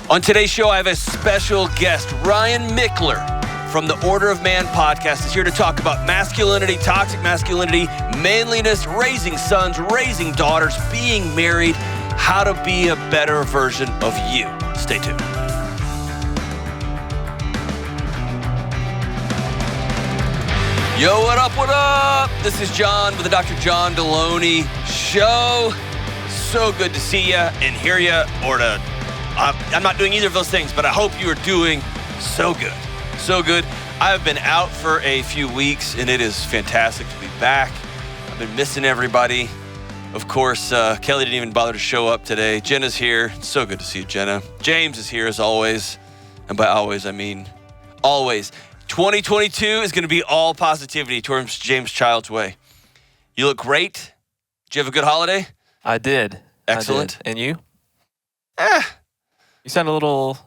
On today's show, I have a special guest, Ryan Michler from the Order of Man podcast is here to talk about masculinity, toxic masculinity, manliness, raising sons, raising daughters, being married, how to be a better version of you. Stay tuned. Yo, what up, what up? This is John with the Dr. John Delony show. So good to see you and hear you, I'm not doing either of those things, but I hope you are doing so good. So good. I've been out for a few weeks, and it is fantastic to be back. I've been missing everybody. Of course, Kelly didn't even bother to show up today. Jenna's here. It's so good to see you, Jenna. James is here as always. And by always, I mean always. 2022 is going to be all positivity towards James Child's way. You look great. Did you have a good holiday? I did. Excellent. I did. And you? You sound a little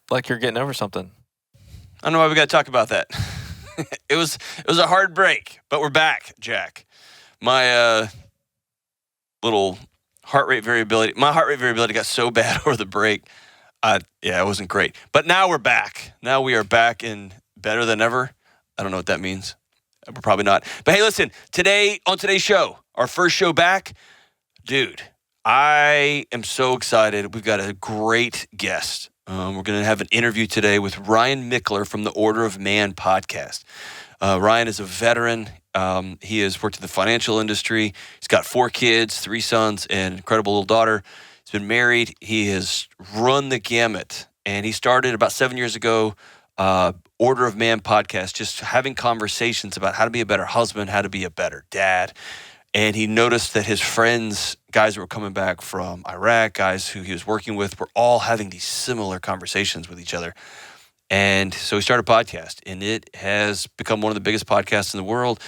like you're getting over something. I don't know why we got to talk about that. It was a hard break, but we're back, Jack. My little heart rate variability got so bad over the break. It wasn't great. But now we're back. Now we are back and better than ever. I don't know what that means. We're probably not. But hey, listen, on today's show, our first show back, dude, I am so excited. We've got a great guest. We're going to have an interview today with Ryan Michler from the Order of Man podcast. Ryan is a veteran. He has worked in the financial industry. He's got 4 kids, 3 sons, and an incredible little daughter. He's been married. He has run the gamut. And he started about 7 years ago, Order of Man podcast, just having conversations about how to be a better husband, how to be a better dad. And he noticed that his friends, guys who were coming back from Iraq, guys who he was working with, were all having these similar conversations with each other. And so he started a podcast, and it has become one of the biggest podcasts in the world.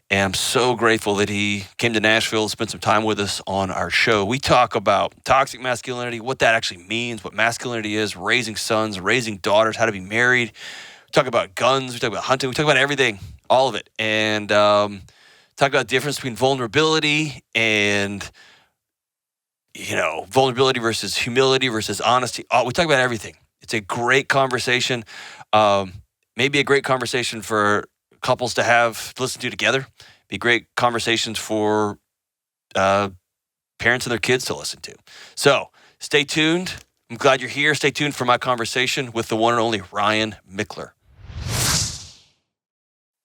And I'm so grateful that he came to Nashville, spent some time with us on our show. We talk about toxic masculinity, what that actually means, what masculinity is, raising sons, raising daughters, how to be married. We talk about guns, we talk about hunting, we talk about everything, all of it. And talk about the difference between vulnerability and, vulnerability versus humility versus honesty. We talk about everything. It's a great conversation. Maybe a great conversation for couples to listen to together. Be great conversations for parents and their kids to listen to. So stay tuned. I'm glad you're here. Stay tuned for my conversation with the one and only Ryan Michler.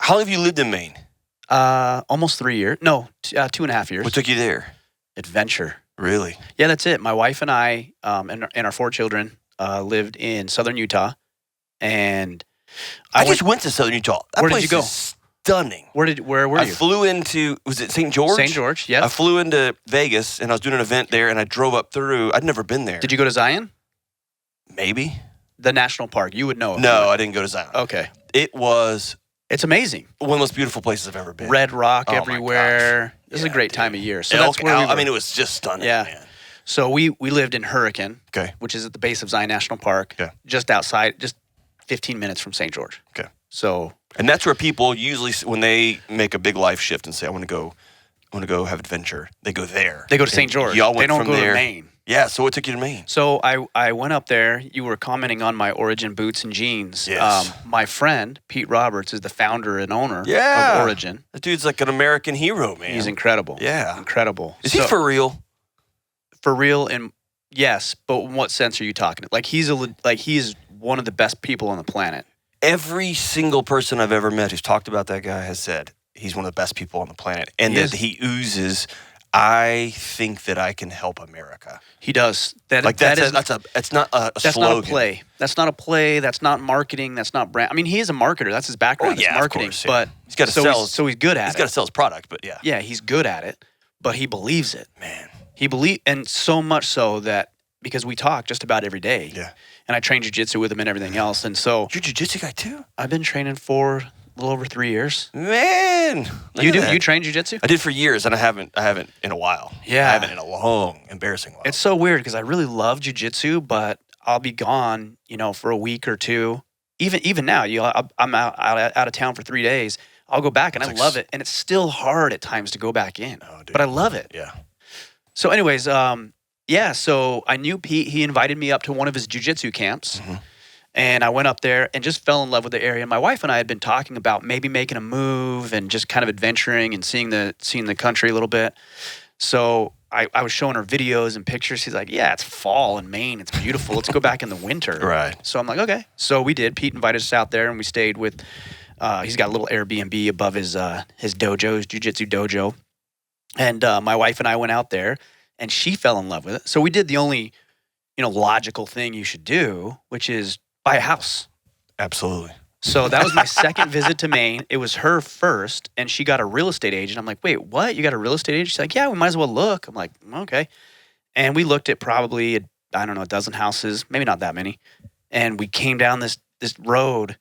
How long have you lived in Maine? Almost 3 years. No, 2.5 years. What took you there? Adventure. Really? Yeah, that's it. My wife and I, and our 4 children, lived in southern Utah, and I just went to southern Utah. Where did you go? Is stunning. Where were you? I flew into, was it St. George? St. George, yeah. I flew into Vegas, and I was doing an event there, and I drove up through. I'd never been there. Did you go to Zion? Maybe. The national park. You would know. No, I didn't go to Zion. Okay. It's amazing. one of the most beautiful places I've ever been. Red rock Oh everywhere. This is a great time of year. So that's where we were. It was just stunning, man. So we lived in Hurricane, Okay. which is at the base of Zion National Park, Okay. just outside, just 15 minutes from St. George. Okay. So, And that's where people usually, when they make a big life shift and say, I want to go have adventure, they go there. they go to St. George. Y'all went They don't from go there. to Maine. Yeah, so what took you to Maine? So I went up there. You were commenting on my Origin boots and jeans. Yes. My friend, Pete Roberts, is the founder and owner Yeah. of Origin. That dude's like an American hero, man. He's incredible. Yeah. Incredible. Is he for real? For real? And yes, but in what sense are you talking? Like he's one of the best people on the planet. Every single person I've ever met who's talked about that guy has said he's one of the best people on the planet. And that he oozes, I think that I can help America. He does. It's not a That's slogan. not a play. That's not a play. That's not marketing. That's not brand. I mean, he is a marketer. That's his background. Yeah, it's marketing. of course, yeah. But he's got to sell. So he's good at it. He's got to sell his product, but yeah. Yeah, he's good at it, but he believes it. Man. And so much so that because we talk just about every day. Yeah. And I train jiu-jitsu with him and everything else. And so You're a jiu-jitsu guy too? I've been training for a little over 3 years. Man. You do? You train jiu-jitsu? I did for years, and I haven't in a while. Yeah. I haven't in a long, embarrassing while. It's so weird because I really love jiu-jitsu, but I'll be gone, for a week or two. Even now, I'm out of town for 3 days. I'll go back and I love it. And it's still hard at times to go back in. Oh, dude. But I love it. Yeah. So anyways, Yeah, so I knew Pete. He invited me up to one of his jiu-jitsu camps. Mhm. And I went up there and just fell in love with the area. My wife and I had been talking about maybe making a move and just kind of adventuring and seeing the country a little bit. So I was showing her videos and pictures. She's like, yeah, it's fall in Maine. It's beautiful. Let's go back in the winter. Right. So I'm like, okay. So we did. Pete invited us out there and we stayed with, he's got a little Airbnb above his dojo, his jiu-jitsu dojo. And my wife and I went out there and she fell in love with it. So we did the only, logical thing you should do, which is buy a house. Absolutely. So that was my second visit to Maine. It was her first, and she got a real estate agent. I'm like, wait, what? You got a real estate agent? She's like, yeah, we might as well look. I'm like, okay. And we looked at probably, a dozen houses, maybe not that many. And we came down this road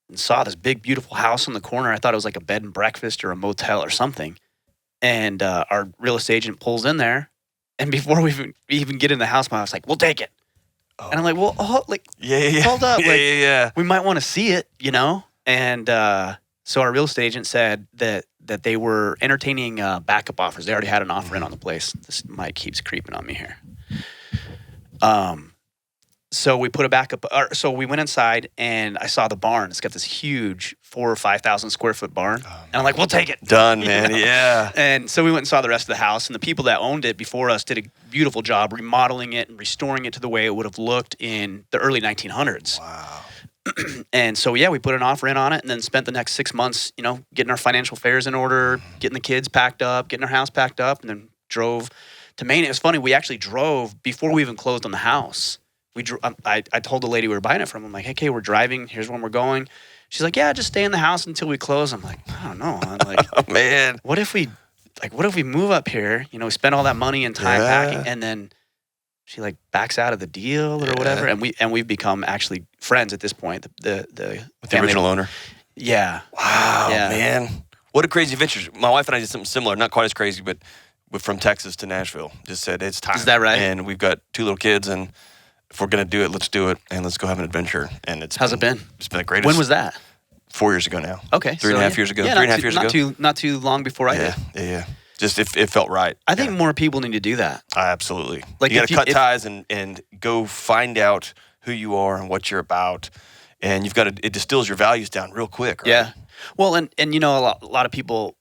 and saw this big, beautiful house on the corner. I thought it was like a bed and breakfast or a motel or something. And our real estate agent pulls in there. And before we even get in the house, my wife's like, we'll take it. Oh. And I'm like, well, yeah. hold up. Yeah. We might want to see it, And so our real estate agent said that they were entertaining backup offers. They already had an offer in on the place. This mic keeps creeping on me here. So we put a backup. So we went inside and I saw the barn. It's got this huge 4,000 or 5,000 square foot barn. And I'm like, we'll take it. Done, man. Yeah. And so we went and saw the rest of the house. And the people that owned it before us did a beautiful job remodeling it and restoring it to the way it would have looked in the early 1900s. Wow. And so, yeah, we put an offer in on it and then spent the next 6 months, getting our financial affairs in order, getting the kids packed up, getting our house packed up, and then drove to Maine. It was funny. We actually drove before we even closed on the house. I told the lady we were buying it from, I'm like, hey, we're driving. Here's when we're going. She's like, yeah, just stay in the house until we close. I'm like, I don't know. I'm like, oh, man. What if we move up here, we spend all that money and time packing, and then she backs out of the deal or whatever. And we've become actually friends at this point. With the original owner. Yeah. Wow, yeah. man. What a crazy adventure. My wife and I did something similar, not quite as crazy, but we're from Texas to Nashville. Just said, it's time. Is that right? And we've got 2 little kids, and if we're going to do it, let's do it, and let's go have an adventure. And how's it been? It's been the greatest. When was that? 4 years ago now. Okay. 3.5 years ago. Yeah, 3.5 years ago. Not too long before I did. Yeah. Just it felt right. I think more people need to do that. Absolutely. Like you got to cut ties and go find out who you are and what you're about. And you've got to, it distills your values down real quick, right? Yeah. Well, and a lot of people,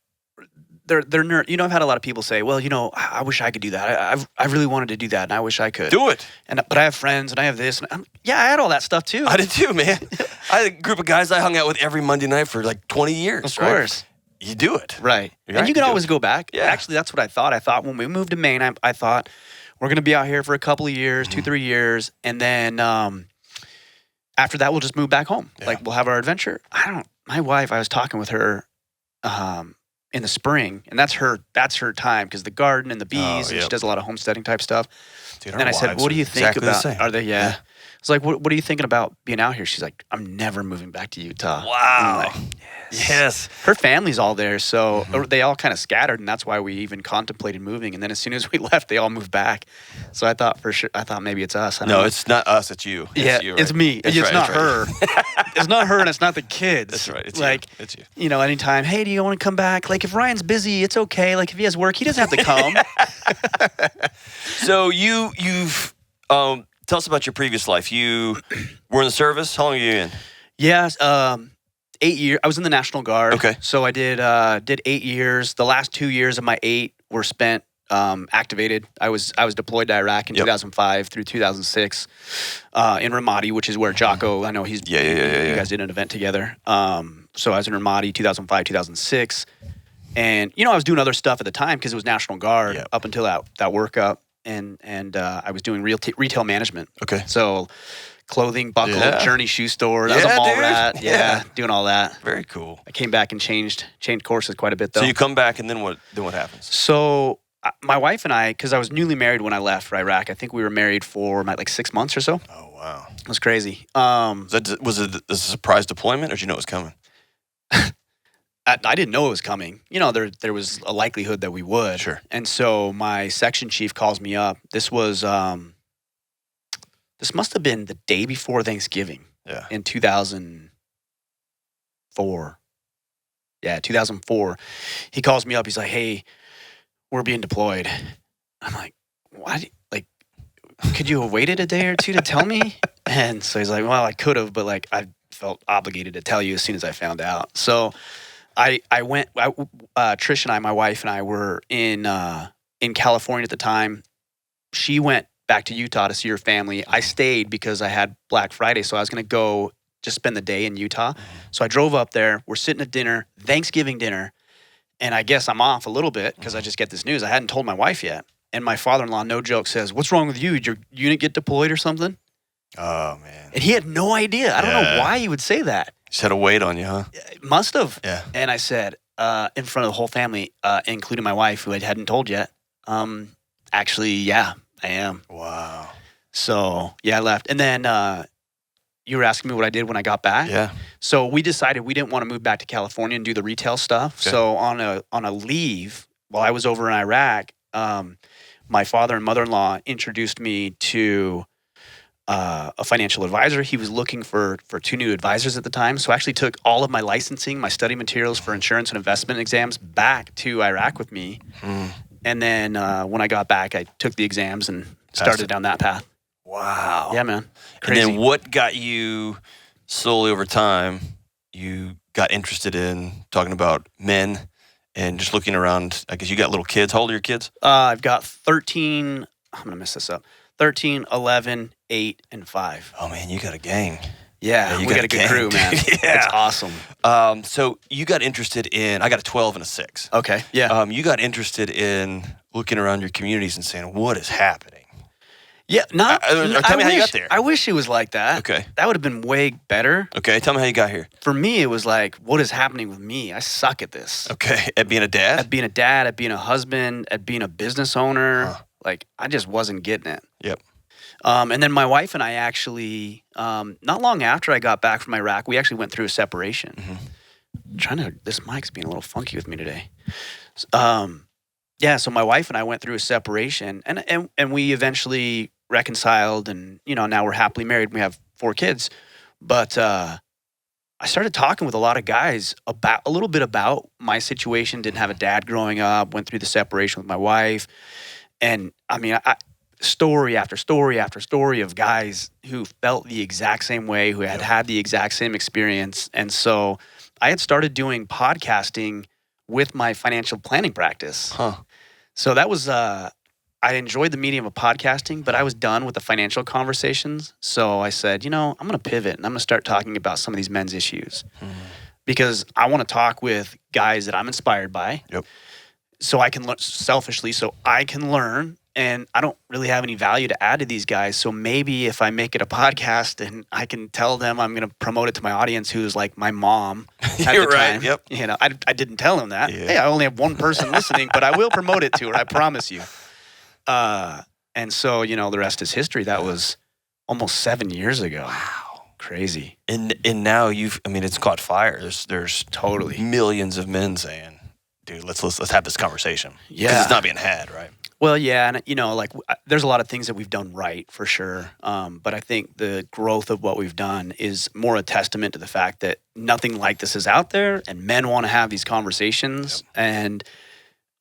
they're nerd. I've had a lot of people say, well, I wish I could do that. I really wanted to do that, and I wish I could. Do it. But I have friends, and I have this. And I had all that stuff, too. I did, too, man. I had a group of guys I hung out with every Monday night for 20 years. Of course. Right? You do it. Right. And you can always go back. Yeah. Actually, that's what I thought. I thought when we moved to Maine, I thought we're going to be out here for a couple of years, 2-3 years. And then after that, we'll just move back home. Yeah. We'll have our adventure. My wife, I was talking with her in the spring, and that's her time because the garden and the bees, and she does a lot of homesteading type stuff. Dude, and then I said, what do you think exactly about, the same. are they, yeah. I was like, what are you thinking about being out here? She's like, I'm never moving back to Utah. Wow. I'm like, yes. Her family's all there, so they all kind of scattered, and that's why we even contemplated moving. And then as soon as we left, they all moved back. So I thought maybe it's us. No, it's not us. It's you. Yeah, you, right? it's me. That's it's right, not that's right. her. It's not her, and it's not the kids. That's right. It's It's you. Anytime, hey, do you want to come back? If Ryan's busy, it's okay. If he has work, he doesn't have to come. So you've tell us about your previous life. You were in the service. How long were you in? Yes, 8 years. I was in the National Guard. Okay. So I did 8 years. The last 2 years of my 8 were spent activated. I was deployed to Iraq in 2005 through 2006 in Ramadi, which is where Jocko. I know he's. Yeah. You guys did an event together. So I was in Ramadi 2005, 2006, and I was doing other stuff at the time because it was National Guard up until that workup, and I was doing retail management. Okay. So clothing, buckle, Journey shoe store. That was a mall rat. Yeah, doing all that. Very cool. I came back and changed courses quite a bit though. So you come back, and then what happens? So my wife and I, because I was newly married when I left for Iraq, I think we were married for 6 months or so. Oh wow, it was crazy. Was it a surprise deployment, or did you know it was coming? I didn't know it was coming. There was a likelihood that we would. Sure. And so my section chief calls me up. This was this must have been the day before Thanksgiving. Yeah. In 2004. Yeah, 2004. He calls me up. He's like, "Hey, we're being deployed." I'm like, "What? could you have waited a day or two to tell me? And so he's like, well, I could have, but like I felt obligated to tell you as soon as I found out. So I went. Trish and I, my wife and I, were in California at the time. She went back to Utah to see her family. I stayed because I had Black Friday, so I was going to go just spend the day in Utah. So I drove up there. We're sitting at dinner, Thanksgiving dinner, and I guess I'm off a little bit because I just get this news. I hadn't told my wife yet. And my father-in-law, no joke, says, "What's wrong with you? Did your unit get deployed or something?" Oh, man. And he had no idea. I don't know why he would say that. Just had a weight on you, huh? Must have. Yeah. And I said, in front of the whole family, including my wife, who I hadn't told yet, actually, yeah, I am. Wow. So, yeah, I left. And then you were asking me what I did when I got back. Yeah. So we decided we didn't want to move back to California and do the retail stuff. Okay. So on a leave, while I was over in Iraq, my father and mother-in-law introduced me to a financial advisor. He was looking for 2 new advisors at the time. So I actually took all of my licensing, my study materials for insurance and investment exams back to Iraq with me. And then when I got back, I took the exams and started down that path. Wow. Yeah, man. Crazy. And then what got you slowly over time, you got interested in talking about men and just looking around? I guess you got little kids. How old are your kids? I've got 13. I'm going to mess this up. 13, 11, 8, and 5. Oh, man, you got a gang. Yeah, we got a good gang, crew, man. dude. Yeah. That's awesome. So you got interested in, I got a 12 and a 6. Okay, yeah. You got interested in looking around your communities and saying, what is happening? Yeah, tell me how you got there. I wish it was like that. Okay. That would have been way better. Okay, tell me how you got here. For me, it was like, what is happening with me? I suck at this. Okay, at being a dad? At being a dad, at being a husband, at being a business owner. Like, I just wasn't getting it. Yep. And then my wife and I actually, not long after I got back from Iraq, we actually went through a separation. This mic's being a little funky with me today. Yeah, so my wife and I went through a separation, and we eventually reconciled, and now we're happily married. We have 4 kids, but I started talking with a lot of guys about a little bit about my situation. Didn't have a dad growing up. Went through the separation with my wife, and I mean, story after story after story of guys who felt the exact same way, who had the exact same experience. And so I had started doing podcasting with my financial planning practice. So that was, I enjoyed the medium of podcasting, but I was done with the financial conversations. So I said, I'm going to pivot and I'm going to start talking about some of these men's issues because I want to talk with guys that I'm inspired by. Yep. So I can learn selfishly, so I can learn. And I don't really have any value to add to these guys. So maybe if I make it a podcast and I can tell them I'm going to promote it to my audience who's like my mom at You're the right. time. Yep. I didn't tell them that. Yeah. Hey, I only have one person listening, but I will promote it to her. I promise you. And so, the rest is history. That was almost 7 years ago. Wow. Crazy. And now it's caught fire. There's Totally. millions of men saying, dude, let's have this conversation. Yeah. Because it's not being had, right? Well, yeah, and there's a lot of things that we've done right for sure, but I think the growth of what we've done is more a testament to the fact that nothing like this is out there, and men want to have these conversations. Yep. And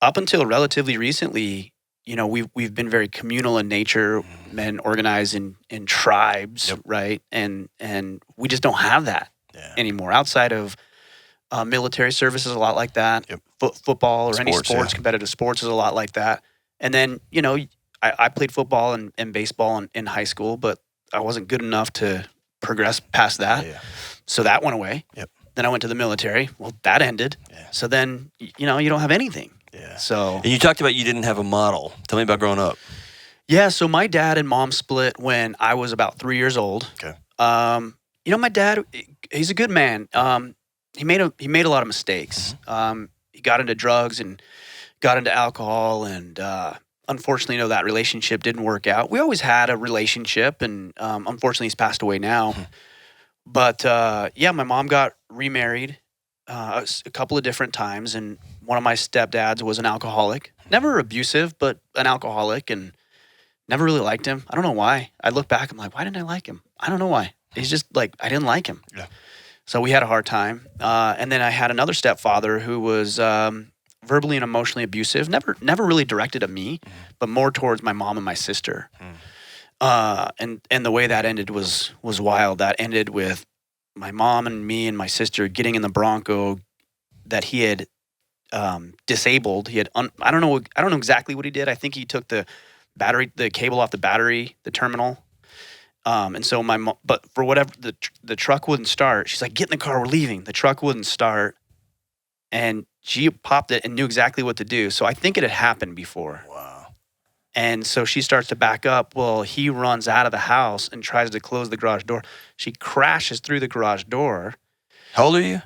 up until relatively recently, we've been very communal in nature, men organized in tribes, right? And we just don't have that anymore. Outside of military service is a lot like that. Yep. Football or any Sports, sports, competitive sports is a lot like that. And then, I played football and baseball in high school, but I wasn't good enough to progress past that. Yeah. So that went away. Yep. Then I went to the military. Well, that ended. Yeah. So then, you don't have anything. Yeah. So. And you talked about you didn't have a model. Tell me about growing up. Yeah. So my dad and mom split when I was about 3 years old. Okay. My dad, he's a good man. He made a lot of mistakes. He got into drugs and got into alcohol, and unfortunately, that relationship didn't work out. We always had a relationship, and unfortunately, he's passed away now. But my mom got remarried a couple of different times, and one of my stepdads was an alcoholic. Never abusive, but an alcoholic, and never really liked him. I don't know why. I look back, I'm like, why didn't I like him? I don't know why. He's just like, I didn't like him. Yeah. So we had a hard time. And then I had another stepfather who was verbally and emotionally abusive. Never really directed at me, but more towards my mom and my sister. And the way that ended was wild. That ended with my mom and me and my sister getting in the Bronco that he had disabled. He had I don't know exactly what he did. I think he took the cable off the battery, the terminal. And so my mom, but for whatever, the truck wouldn't start. She's like, "Get in the car, we're leaving." The truck wouldn't start, and she popped it and knew exactly what to do. So I think it had happened before. Wow. And so she starts to back up. Well, he runs out of the house and tries to close the garage door. She crashes through the garage door. How old are you?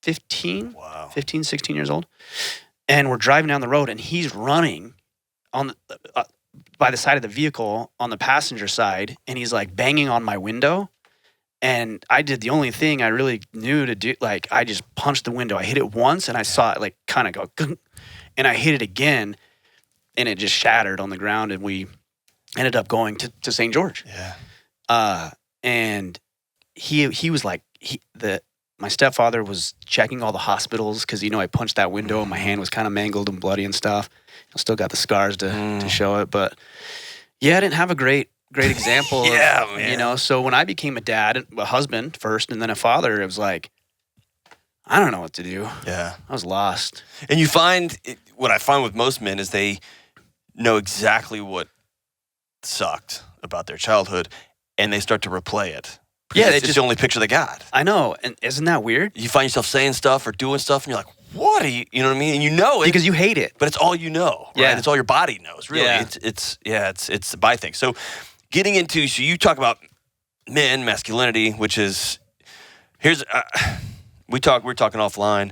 15. Wow. 15, 16 years old. And we're driving down the road, and he's running on by the side of the vehicle on the passenger side, and he's like banging on my window. And I did the only thing I really knew to do. Like, I just punched the window. I hit it once, and I saw it like kind of go, gunk, and I hit it again, and it just shattered on the ground, and we ended up going to St. George. Yeah. And he was like, my stepfather was checking all the hospitals because, I punched that window and my hand was kind of mangled and bloody and stuff. I still got the scars to show it. But yeah, I didn't have a great example. Yeah, of, man. So when I became a dad, a husband first, and then a father, it was like, I don't know what to do. Yeah. I was lost. And you find, what I find with most men is they know exactly what sucked about their childhood, and they start to replay it. Yeah, it's the only picture they got. I know, and isn't that weird? You find yourself saying stuff or doing stuff, and you're like, "What are you?" You know what I mean? And you know it Because you hate it. but it's all you know. Right? Yeah. It's all your body knows. Really, Yeah. it's the by thing. So, getting into you talk about men masculinity, which is here's we're talking offline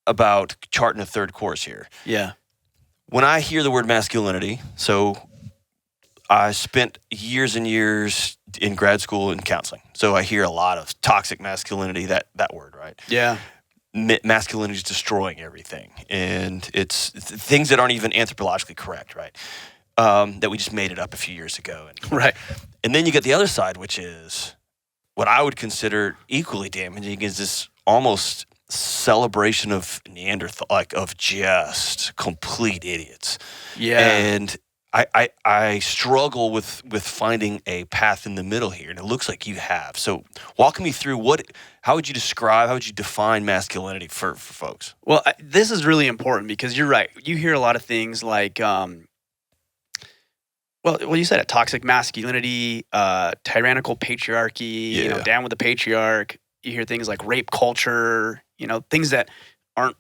about charting a third course here. Yeah. When I hear the word masculinity, so I spent years and years in grad school in counseling. So I hear a lot of toxic masculinity, that word, right? Yeah. Masculinity is destroying everything. And it's things that aren't even anthropologically correct, right? That we just made it up a few years ago. Right. And then you get the other side, which is what I would consider equally damaging is this almost celebration of Neanderthal, like of just complete idiots. Yeah. And I struggle with finding a path in the middle here, and it looks like you have. So walk me through how would you define masculinity for folks? Well, this is really important because you're right. You hear a lot of things like, well, you said it, toxic masculinity, tyrannical patriarchy, down with the patriarch. You hear things like rape culture, things that aren't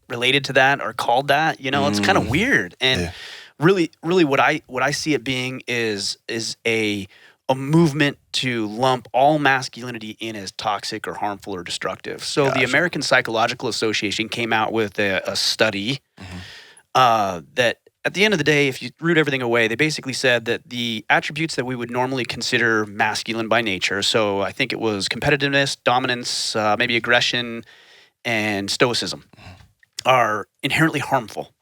related to that or called that, it's kind of weird. And really what I see it being is a movement to lump all masculinity in as toxic or harmful or destructive. So the American Psychological Association came out with a study that at the end of the day, if you root everything away, they basically said that the attributes that we would normally consider masculine by nature, so I think it was competitiveness, dominance, maybe aggression, and stoicism, are inherently harmful.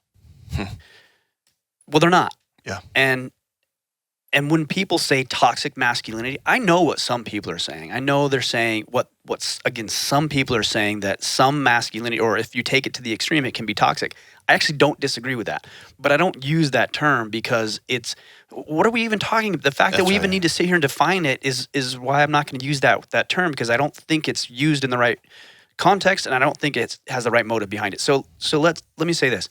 Well, they're not. Yeah. And when people say toxic masculinity, I know what some people are saying. I know they're saying what's again, some people are saying that some masculinity, or if you take it to the extreme, it can be toxic. I actually don't disagree with that. But I don't use that term because what are we even talking about? The fact that we even need to sit here and define it is why I'm not going to use that term, because I don't think it's used in the right context, and I don't think it has the right motive behind it. So let me say this,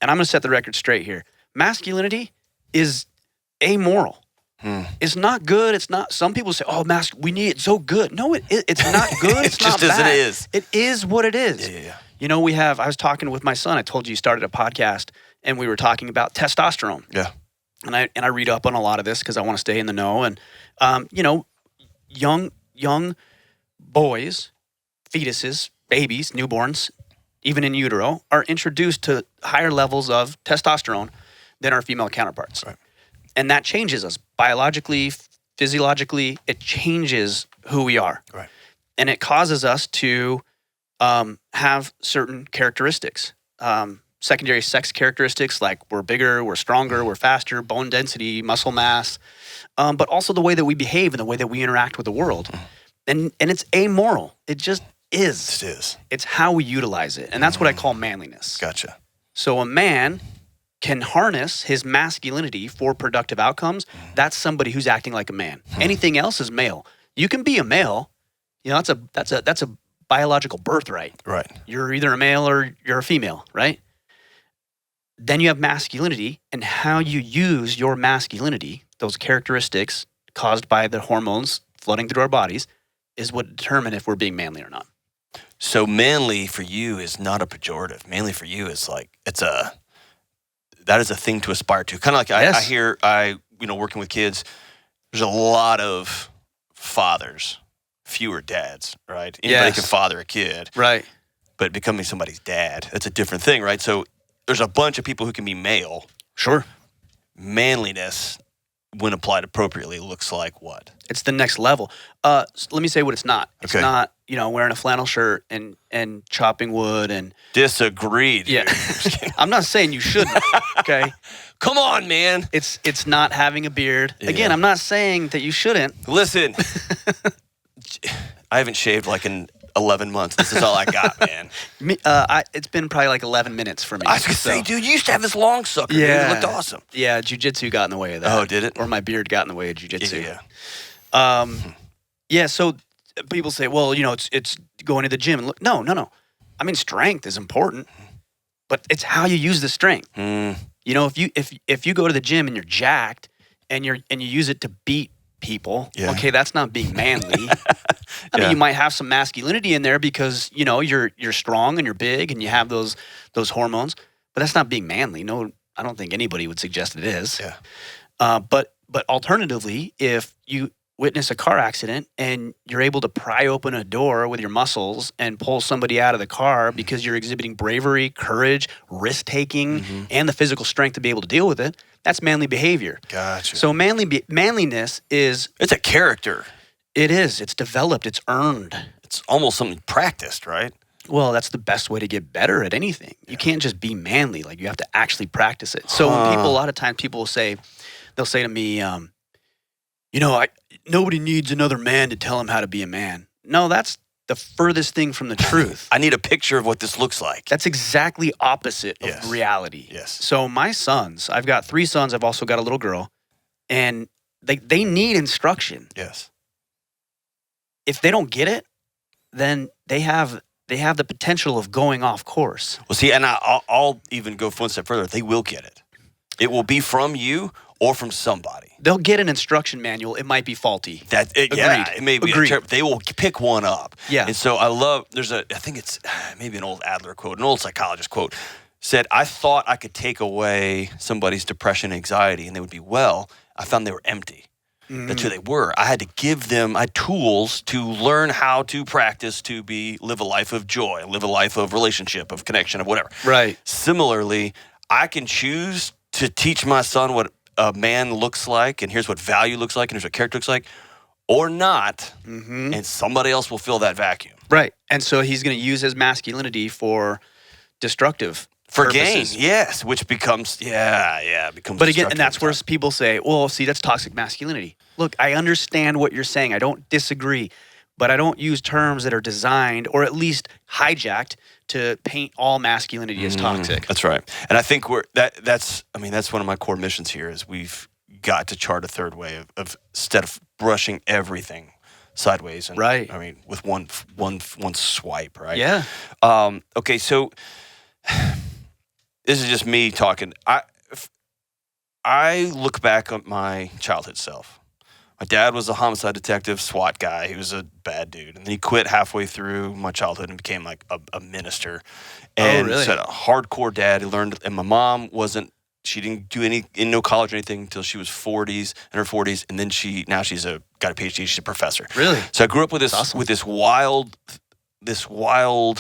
and I'm going to set the record straight here. Masculinity is amoral. It's not good. It's not. Some people say, "Oh, we need it so good." No, it's not good. It's just not as bad. it is. It is what it is. Yeah. I was talking with my son. I told you he started a podcast, and we were talking about testosterone. Yeah. And I read up on a lot of this because I want to stay in the know. And young boys, fetuses, babies, newborns, even in utero, are introduced to higher levels of testosterone than our female counterparts. Right. And that changes us biologically, physiologically. It changes who we are. Right. And it causes us to have certain characteristics, secondary sex characteristics, like we're bigger, we're stronger, we're faster, bone density, muscle mass, but also the way that we behave and the way that we interact with the world. And it's amoral. It just is. It is. It's how we utilize it. And that's what I call manliness. Gotcha. So a man can harness his masculinity for productive outcomes, that's somebody who's acting like a man. Anything else is male. You can be a male. You know, that's a biological birthright. Right. You're either a male or you're a female, right? Then you have masculinity, and how you use your masculinity, those characteristics caused by the hormones flooding through our bodies, is what determine if we're being manly or not. So manly for you is not a pejorative. Manly for you is like, that is a thing to aspire to. Kind of like Yes. I hear, working with kids, there's a lot of fathers, fewer dads, right? Anybody Yes. can father a kid, Right. but becoming somebody's dad, that's a different thing, right? So there's a bunch of people who can be male. Sure. Manliness, when applied appropriately, looks like what? It's the next level. So let me say what it's not. It's Okay. not, wearing a flannel shirt and chopping wood and Disagreed. yeah. I'm not saying you shouldn't. Okay. Come on, man. It's not having a beard. Yeah. Again, I'm not saying that you shouldn't. Listen, I haven't shaved like in 11 months. This is all I got, man. It's been probably like 11 minutes for me. I was going to say, dude, you used to have this long sucker. Dude. Yeah. It looked awesome. Yeah, jiu-jitsu got in the way of that. Oh, did it? Or my beard got in the way of jiu-jitsu. Yeah. Yeah, so people say, well, it's going to the gym. And look, no. I mean, strength is important, but it's how you use the strength. Mm. If you go to the gym and you're jacked and you use it to beat people, Yeah. okay, that's not being manly. I mean, Yeah. you might have some masculinity in there because you're strong and you're big and you have those hormones, but that's not being manly. No, I don't think anybody would suggest it is. Yeah. But alternatively, if you witness a car accident and you're able to pry open a door with your muscles and pull somebody out of the car because you're exhibiting bravery, courage, risk-taking, and the physical strength to be able to deal with it, that's manly behavior. Gotcha. So manliness is, It's a character. it's developed, it's earned. It's almost something practiced, right? Well, that's the best way to get better at anything. You can't just be manly. Like, you have to actually practice it. So when a lot of times people will say, they'll say to me, nobody needs another man to tell him how to be a man. No, that's the furthest thing from the truth. I need a picture of what this looks like. That's exactly opposite of Yes. reality. Yes. So my sons, I've got 3 sons. I've also got a little girl, and they need instruction. Yes. If they don't get it, then they have the potential of going off course. Well, see, and I'll even go one step further. They will get it. It will be from you or from somebody. They'll get an instruction manual. It might be faulty. Yeah, Agreed. it may be. Agreed. They will pick one up. Yeah. And so I think it's maybe an old Adler quote, an old psychologist quote, said, I thought I could take away somebody's depression and anxiety and they would be well. I found they were empty. That's who they were. I had to give them tools to learn how to practice to live a life of joy, live a life of relationship, of connection, of whatever. Right. Similarly, I can choose to teach my son what a man looks like, and here's what value looks like, and here's what character looks like, or not, and somebody else will fill that vacuum. Right. And so he's going to use his masculinity for destructive For purposes. gain, yes, which becomes, becomes. But again, and destructive that's where over time. people say, well, see, that's toxic masculinity. Look, I understand what you're saying. I don't disagree, but I don't use terms that are designed or at least hijacked to paint all masculinity as toxic. That's right, and I think that's one of my core missions here is we've got to chart a third way of instead of brushing everything sideways and Right. I mean with one swipe, right? Yeah. Okay, so this is just me talking. I look back at my childhood self. My dad was a homicide detective, SWAT guy. He was a bad dude. And then he quit halfway through my childhood and became like a minister. And really? so had a hardcore dad. He learned, and my mom she didn't do no college or anything until she was in her 40s. And then now she's got a PhD. She's a professor. Really? So I grew up with this, That's awesome. with this wild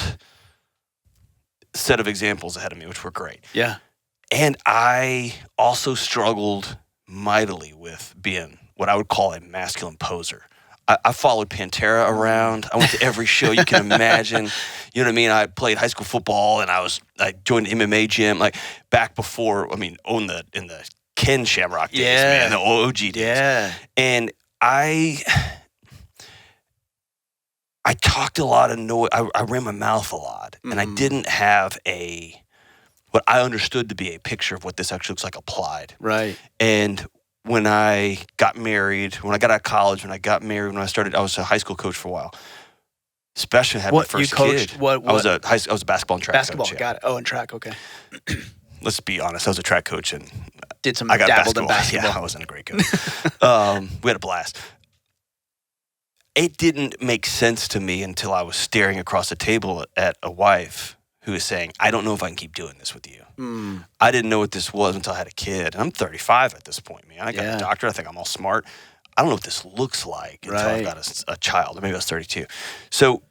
set of examples ahead of me, which were great. Yeah. And I also struggled mightily with being what I would call a masculine poser. I followed Pantera around. I went to every show you can imagine. You know what I mean? I played high school football, and I joined the MMA gym, like back before. I mean, in the Ken Shamrock days, man, the OG days. Yeah. And I talked a lot of noise. I ran my mouth a lot, and I didn't have what I understood to be a picture of what this actually looks like applied. Right. And when I got married, when I got out of college, when I got married, I was a high school coach for a while. Especially had my What, you first coached kid. what? I was a basketball and track Basketball, coach. Yeah. got it. Oh, and track, okay. Let's be honest, I was a track coach and Did some I got dabbled basketball. in basketball. Yeah, I wasn't a great coach. We had a blast. It didn't make sense to me until I was staring across the table at a wife who was saying, I don't know if I can keep doing this with you. I didn't know what this was until I had a kid. And I'm 35 at this point, man. I got a doctorate. I think I'm all smart. I don't know what this looks like until I've got a child. Or maybe I was 32. So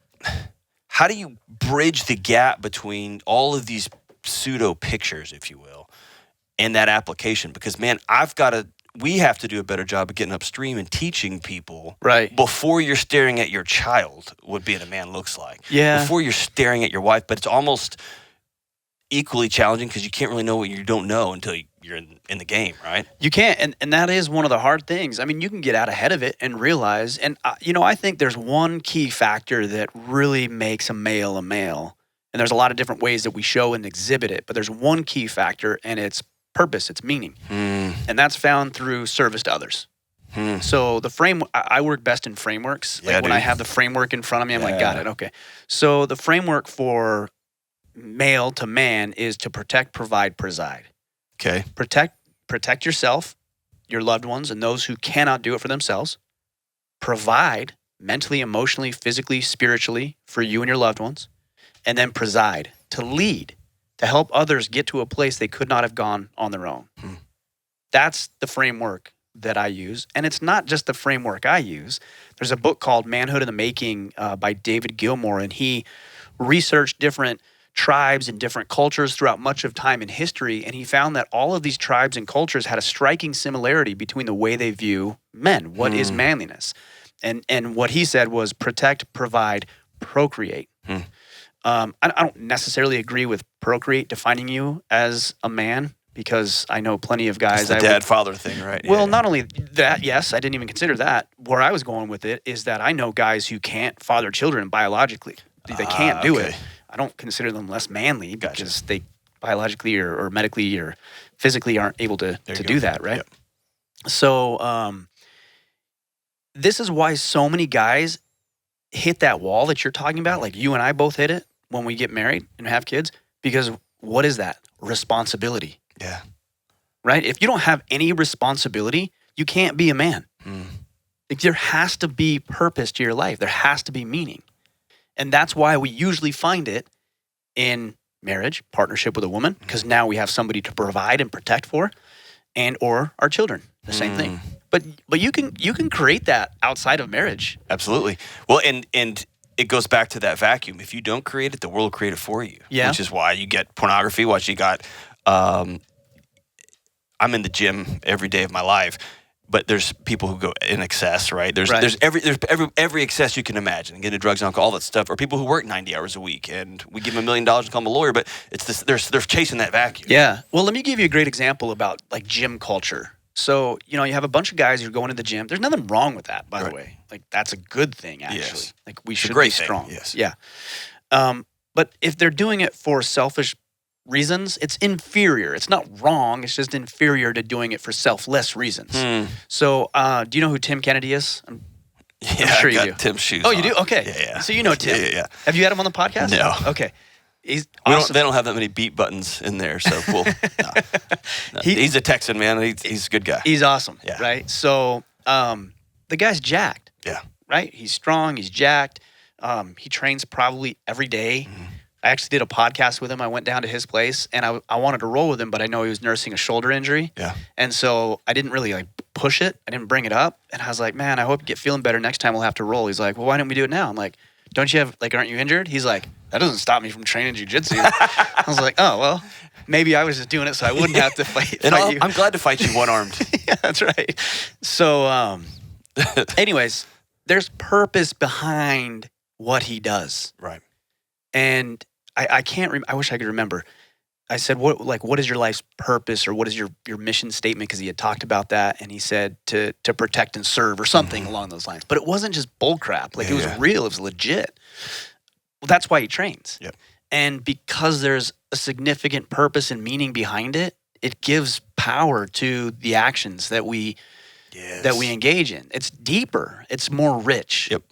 how do you bridge the gap between all of these pseudo pictures, if you will, and that application? Because, man, we have to do a better job of getting upstream and teaching people before you're staring at your child what being a man looks like. Yeah. Before you're staring at your wife. But it's almost equally challenging because you can't really know what you don't know until you're in the game, right? You can't, and that is one of the hard things. I mean, you can get out ahead of it and realize, and I think there's one key factor that really makes a male, and there's a lot of different ways that we show and exhibit it, but there's one key factor, and it's purpose, it's meaning. And that's found through service to others. So I work best in frameworks. Like when I have the framework in front of me, I'm like, got it, okay. So the framework for male to man is to protect, provide, preside. Okay. Protect yourself, your loved ones, and those who cannot do it for themselves. Provide mentally, emotionally, physically, spiritually for you and your loved ones. And then preside, to lead, to help others get to a place they could not have gone on their own. That's the framework that I use. And it's not just the framework I use. There's a book called Manhood in the Making by David Gilmour, and he researched different tribes and different cultures throughout much of time in history, and he found that all of these tribes and cultures had a striking similarity between the way they view men. What is manliness? And what he said was protect, provide, procreate. I don't necessarily agree with procreate defining you as a man, because I know plenty of guys. It's the dad-father thing, right? Well, not only that, yes, I didn't even consider that. Where I was going with it is that I know guys who can't father children biologically. They can't do it. I don't consider them less manly because they biologically or medically or physically aren't able to do that, right? Yep. So this is why so many guys hit that wall that you're talking about, like you and I both hit it when we get married and have kids, because what is that? Responsibility. Yeah. Right? If you don't have any responsibility, you can't be a man. Like, there has to be purpose to your life. There has to be meaning. And that's why we usually find it in marriage, partnership with a woman, because now we have somebody to provide and protect for, and or our children, the same thing. But you can create that outside of marriage. Absolutely. Well, and it goes back to that vacuum. If you don't create it, the world will create it for you. Yeah. Which is why you get pornography, why you got I'm in the gym every day of my life. But there's people who go in excess, right? There's every excess you can imagine, getting into drugs, alcohol, all that stuff, or people who work 90 hours a week, and we give them $1 million and call them a lawyer, but it's this, they're chasing that vacuum. Yeah. Well, let me give you a great example about like gym culture. So, you have a bunch of guys who are going to the gym. There's nothing wrong with that, by the way. Like, that's a good thing, actually. Yes. Like, we should be strong. Yes. Yeah. But if they're doing it for selfish reasons, it's inferior. It's not wrong. It's just inferior to doing it for selfless reasons. So, do you know who Tim Kennedy is? I'm sure you do. Tim's shoes. Oh, you do? Okay. Yeah. So you know Tim. Yeah. Have you had him on the podcast? No. Okay. He's awesome. They don't have that many beat buttons in there, so cool. No. He's a Texan, man. He's a good guy. He's awesome. Yeah. Right. So, the guy's jacked. Yeah. Right. He's strong. He's jacked. He trains probably every day. I actually did a podcast with him. I went down to his place, and I wanted to roll with him, but I know he was nursing a shoulder injury. Yeah. And so I didn't really push it. I didn't bring it up. And I was like, man, I hope you get feeling better next time we'll have to roll. He's like, well, why don't we do it now? I'm like, don't you have, aren't you injured? He's like, that doesn't stop me from training jiu-jitsu. I was like, oh, well, maybe I was just doing it so I wouldn't have to fight you. I'm glad to fight you one-armed. Yeah, that's right. So anyways, there's purpose behind what he does. Right. And I can't I wish I could remember. I said, what is your life's purpose, or what is your mission statement? Because he had talked about that, and he said to protect and serve or something along those lines. But it wasn't just bull crap. It was real. It was legit. Well, that's why he trains. Yep. And because there's a significant purpose and meaning behind it, it gives power to the actions that we engage in. It's deeper. It's more rich. Yep.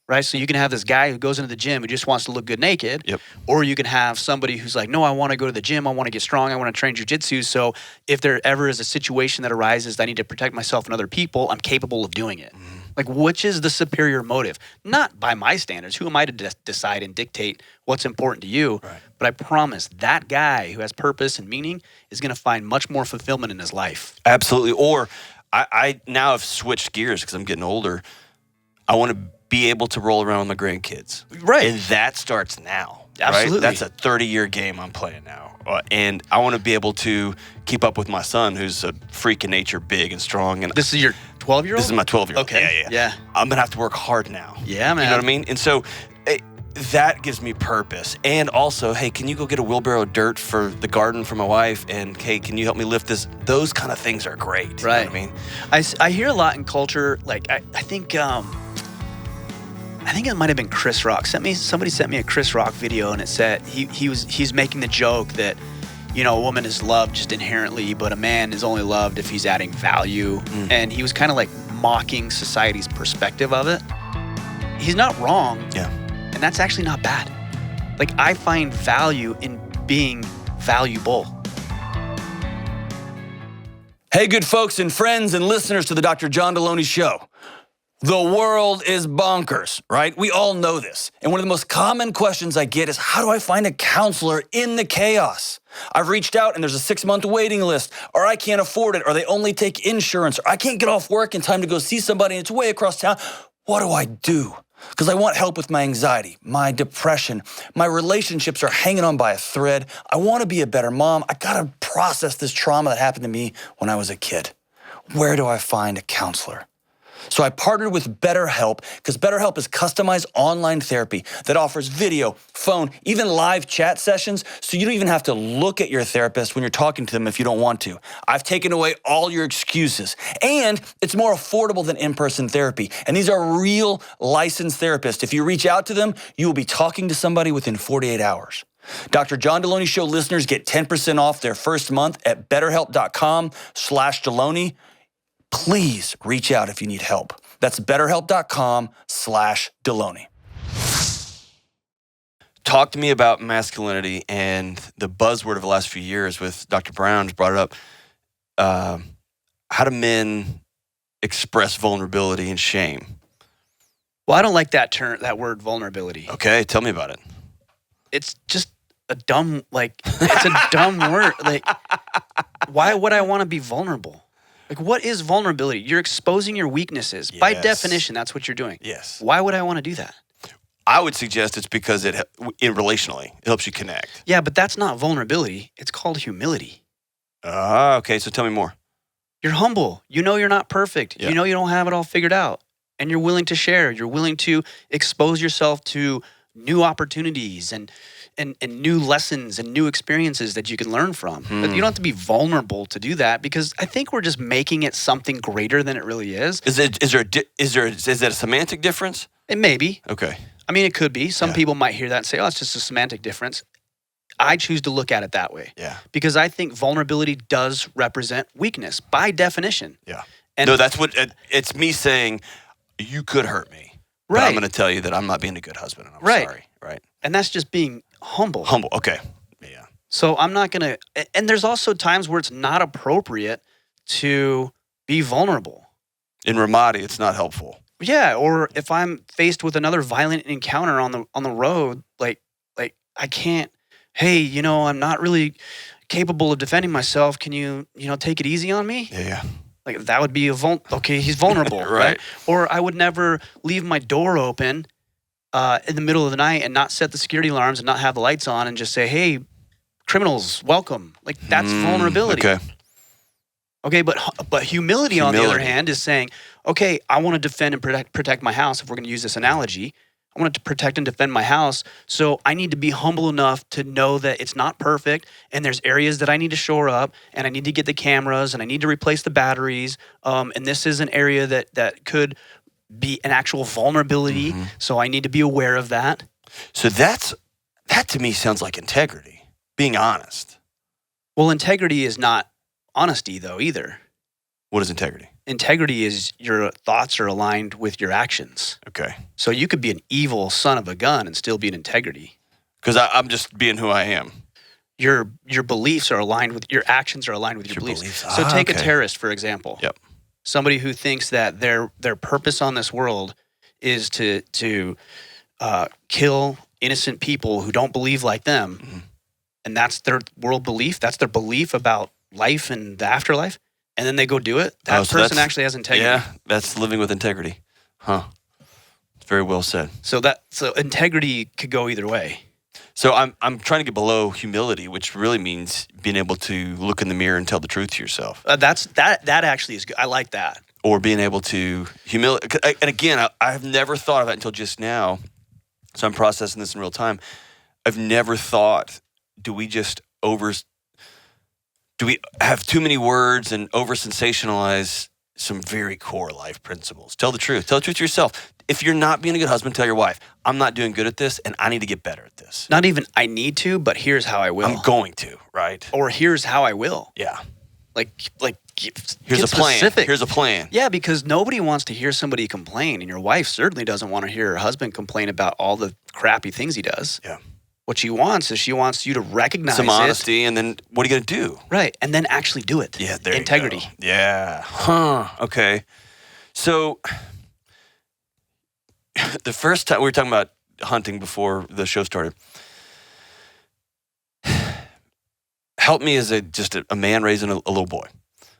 Right? So you can have this guy who goes into the gym who just wants to look good naked. Yep. Or you can have somebody who's like, no, I want to go to the gym. I want to get strong. I want to train jujitsu. So if there ever is a situation that arises that I need to protect myself and other people, I'm capable of doing it. Like, which is the superior motive? Not by my standards. Who am I to decide and dictate what's important to you? Right. But I promise that guy who has purpose and meaning is going to find much more fulfillment in his life. Absolutely. Or I now have switched gears because I'm getting older. I want to be able to roll around with my grandkids. Right. And that starts now. Absolutely. Right? That's a 30-year game I'm playing now. And I want to be able to keep up with my son, who's a freak of nature, big and strong. And This is your 12-year-old? this is my 12-year-old. Okay. Yeah. I'm going to have to work hard now. Yeah, man. You know what I mean? And so that gives me purpose. And also, hey, can you go get a wheelbarrow of dirt for the garden for my wife? And, hey, can you help me lift this? Those kind of things are great. Right. You know what I mean? I hear a lot in culture, like I think it might have been Chris Rock. Somebody sent me a Chris Rock video, and it said he's making the joke that, you know, a woman is loved just inherently, but a man is only loved if he's adding value. And he was kind of like mocking society's perspective of it. He's not wrong. Yeah. And that's actually not bad. Like, I find value in being valuable. Hey, good folks and friends and listeners to the Dr. John Delony Show. The world is bonkers, right? We all know this. And one of the most common questions I get is, how do I find a counselor in the chaos? I've reached out and there's a 6-month waiting list, or I can't afford it, or they only take insurance, or I can't get off work in time to go see somebody and it's way across town. What do I do? Because I want help with my anxiety, my depression, my relationships are hanging on by a thread. I want to be a better mom. I got to process this trauma that happened to me when I was a kid. Where do I find a counselor? So I partnered with BetterHelp because BetterHelp is customized online therapy that offers video, phone, even live chat sessions, so you don't even have to look at your therapist when you're talking to them if you don't want to. I've taken away all your excuses, and it's more affordable than in-person therapy. And these are real licensed therapists. If you reach out to them, you will be talking to somebody within 48 hours. Dr. John Delony Show listeners get 10% off their first month at betterhelp.com/Delony. Please reach out if you need help. That's betterhelp.com/Delony. Talk to me about masculinity, and the buzzword of the last few years with Dr. Brown's brought it up. How do men express vulnerability and shame? Well, I don't like that word vulnerability. Okay, tell me about it. It's just a dumb, it's a dumb word. Like, why would I want to be vulnerable? Like, what is vulnerability? You're exposing your weaknesses. By definition, that's what you're doing. Yes. Why would I want to do that? I would suggest it's because relationally, it helps you connect. Yeah, but that's not vulnerability. It's called humility. Okay, so tell me more. You're humble. You know you're not perfect. Yeah. You know you don't have it all figured out. And you're willing to share. You're willing to expose yourself to new opportunities and new lessons and new experiences that you can learn from. But you don't have to be vulnerable to do that, because I think we're just making it something greater than it really is. Is that a semantic difference? It may be. Okay. I mean, it could be. Some people might hear that and say, oh, it's just a semantic difference. I choose to look at it that way. Yeah. Because I think vulnerability does represent weakness by definition. Yeah. And no, that's what it's me saying, you could hurt me. But Right. I'm going to tell you that I'm not being a good husband, and I'm Right. sorry. Right. And that's just being humble. Humble. Okay. Yeah. So I'm not going to, and there's also times where it's not appropriate to be vulnerable. In Ramadi, it's not helpful. Yeah, or if I'm faced with another violent encounter on the road, like I can't, hey, you know, I'm not really capable of defending myself. Can you take it easy on me? Yeah. Like, that would be okay, he's vulnerable, Right. Or I would never leave my door open in the middle of the night and not set the security alarms and not have the lights on and just say, hey, criminals, welcome. Like, that's vulnerability. Okay, but humility, on the other hand, is saying, okay, I want to defend and protect my house, if we're going to use this analogy. I want to protect and defend my house, so I need to be humble enough to know that it's not perfect, and there's areas that I need to shore up, and I need to get the cameras, and I need to replace the batteries, and this is an area that could be an actual vulnerability, so I need to be aware of that. So that's That to me sounds like integrity, being honest. Well, integrity is not honesty, though, either. What is integrity? Integrity is your thoughts are aligned with your actions. Okay. So you could be an evil son of a gun and still be in integrity. Because I'm just being who I am. Your beliefs are aligned with your actions are aligned with your beliefs. So take a terrorist, for example. Yep. Somebody who thinks that their purpose on this world is to kill innocent people who don't believe like them, Mm-hmm. and that's their world belief. That's their belief about life and the afterlife. And then they go do it. That person actually has integrity. Yeah, that's living with integrity. Huh. Very well said. So integrity could go either way. So I'm trying to get below humility, which really means being able to look in the mirror and tell the truth to yourself. That actually is good. I like that. Or being able to humility. And again, I have never thought of that until just now. So I'm processing this in real time. I've never thought, do we have too many words and over sensationalize some very core life principles? Tell the truth. Tell the truth to yourself. If you're not being a good husband, tell your wife, I'm not doing good at this and I need to get better at this. Not even I need to, but here's how I will. I'm going to, right? Or here's how I will. Yeah. Like Here's a plan. Specific. Here's a plan. Yeah, because nobody wants to hear somebody complain, and your wife certainly doesn't want to hear her husband complain about all the crappy things he does. Yeah. What she wants is she wants you to recognize some honesty, and then what are you going to do? Right, and then actually do it. Yeah, there integrity. You go. Yeah. Huh. Okay. So the first time we were talking about hunting before the show started. Help me as just a man raising a little boy.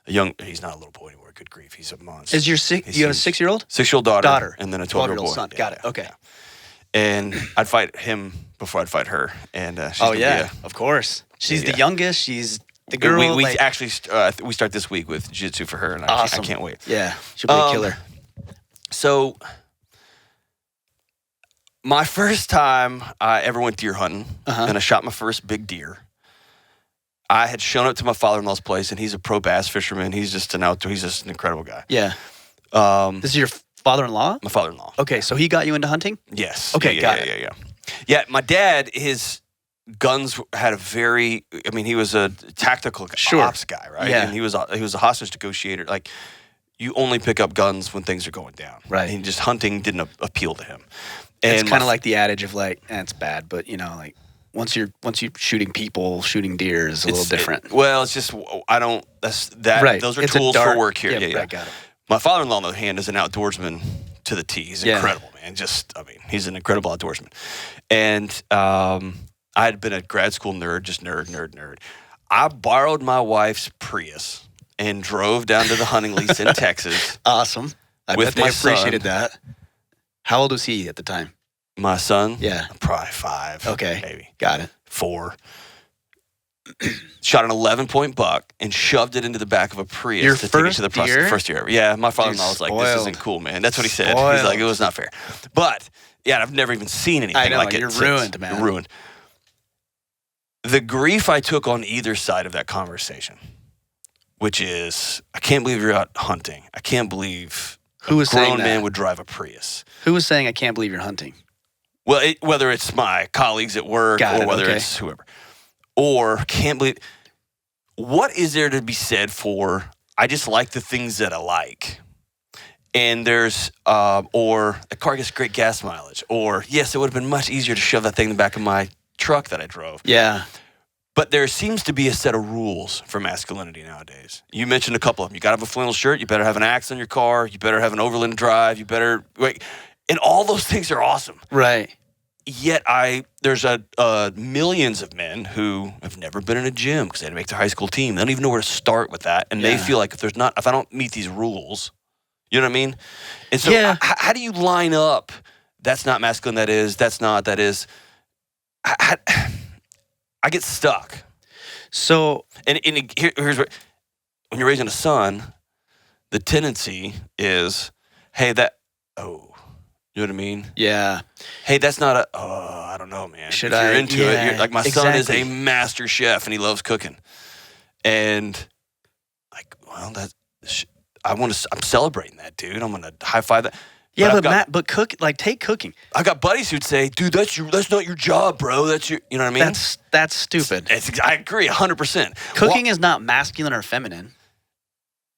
He's not a little boy anymore. Good grief, he's a monster. Is you have a 6-year-old? 6-year-old daughter, and then a 12-year-old boy. son. Got it. Okay. Yeah. And I'd fight him before I'd fight her. And she's of course. She's the youngest. She's the girl. We actually we start this week with jiu-jitsu for her, and awesome. I can't wait. Yeah, she'll be a killer. So my first time I ever went deer hunting, and I shot my first big deer. I had shown up to my father-in-law's place, and he's a pro bass fisherman. He's just an incredible guy. Yeah. This is your father-in-law? My father-in-law. Okay, so he got you into hunting? Yes. Okay, got it. Yeah, my dad, his guns had he was a tactical ops guy, right? Yeah. And he was a hostage negotiator. Like, you only pick up guns when things are going down. Right. And just hunting didn't appeal to him. And it's kind of like the adage of it's bad, but once you're shooting people, shooting deer is a little different. It's just Right. Those are tools for work here. Yeah, right, got it. My father-in-law, on the other hand, is an outdoorsman to the T. He's incredible, man. He's an incredible outdoorsman. And I had been a grad school nerd, just nerd. I borrowed my wife's Prius and drove down to the hunting lease in Texas. Awesome. I bet they appreciated that. How old was he at the time? My son? Yeah. Probably 5. Okay. Maybe. Got it. 4. Shot an 11-point buck and shoved it into the back of a Prius take it to the first year ever. Yeah, my father-in-law was like, "This isn't cool, man." That's what he said. He's like, "It was not fair." But yeah, I've never even seen anything like it. You're ruined, man. You're ruined. The grief I took on either side of that conversation, which is, I can't believe you're out hunting. I can't believe a grown man would drive a Prius. Who was saying, "I can't believe you're hunting"? Well, whether it's my colleagues at work or whether it's whoever. Or can't believe, what is there to be said for, I just like the things that I like. And there's, or a car gets great gas mileage. Or, yes, it would have been much easier to shove that thing in the back of my truck that I drove. Yeah. But there seems to be a set of rules for masculinity nowadays. You mentioned a couple of them. You got to have a flannel shirt. You better have an axe on your car. You better have an overland drive. You better, and all those things are awesome. Right. Yet there's millions of men who have never been in a gym because they had to make their high school team. They don't even know where to start with that. And they feel like if I don't meet these rules, you know what I mean? And so how do you line up, that's not masculine, that's not, that is. I get stuck. So, here's what, when you're raising a son, the tendency is, hey, you know what I mean? Yeah. Hey, that's not I don't know, man. If you're into it, you're like, my son is a master chef and he loves cooking. And I'm celebrating that, dude. I'm going to high five that. Yeah, I've but take cooking. I got buddies who'd say, "Dude, that's not your job, bro. That's your." You know what I mean? That's stupid. I agree 100%. Cooking is not masculine or feminine.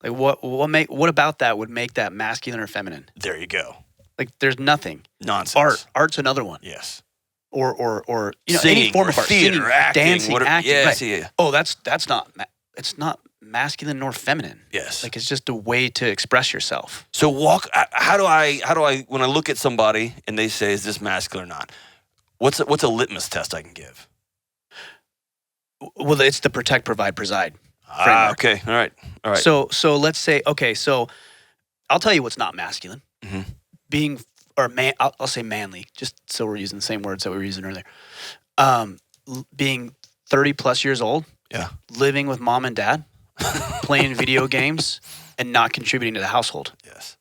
Like what about that would make that masculine or feminine? There you go. Like there's nothing. Nonsense. Art's another one. Yes. Or Singing, any form of art, theater, singing, acting, dancing, whatever. acting. Yes, right. yeah. Oh, it's not masculine nor feminine. Yes. Like it's just a way to express yourself. So how do I when I look at somebody and they say, "Is this masculine or not?" What's a litmus test I can give? Well, it's the protect, provide, preside framework. Okay. All right. So let's say, okay, so I'll tell you what's not masculine. Mhm. Being, or man, I'll say manly, just so we're using the same words that we were using earlier. Being 30 plus years old, Yeah. living with mom and dad, playing video games, and not contributing to the household. Yes.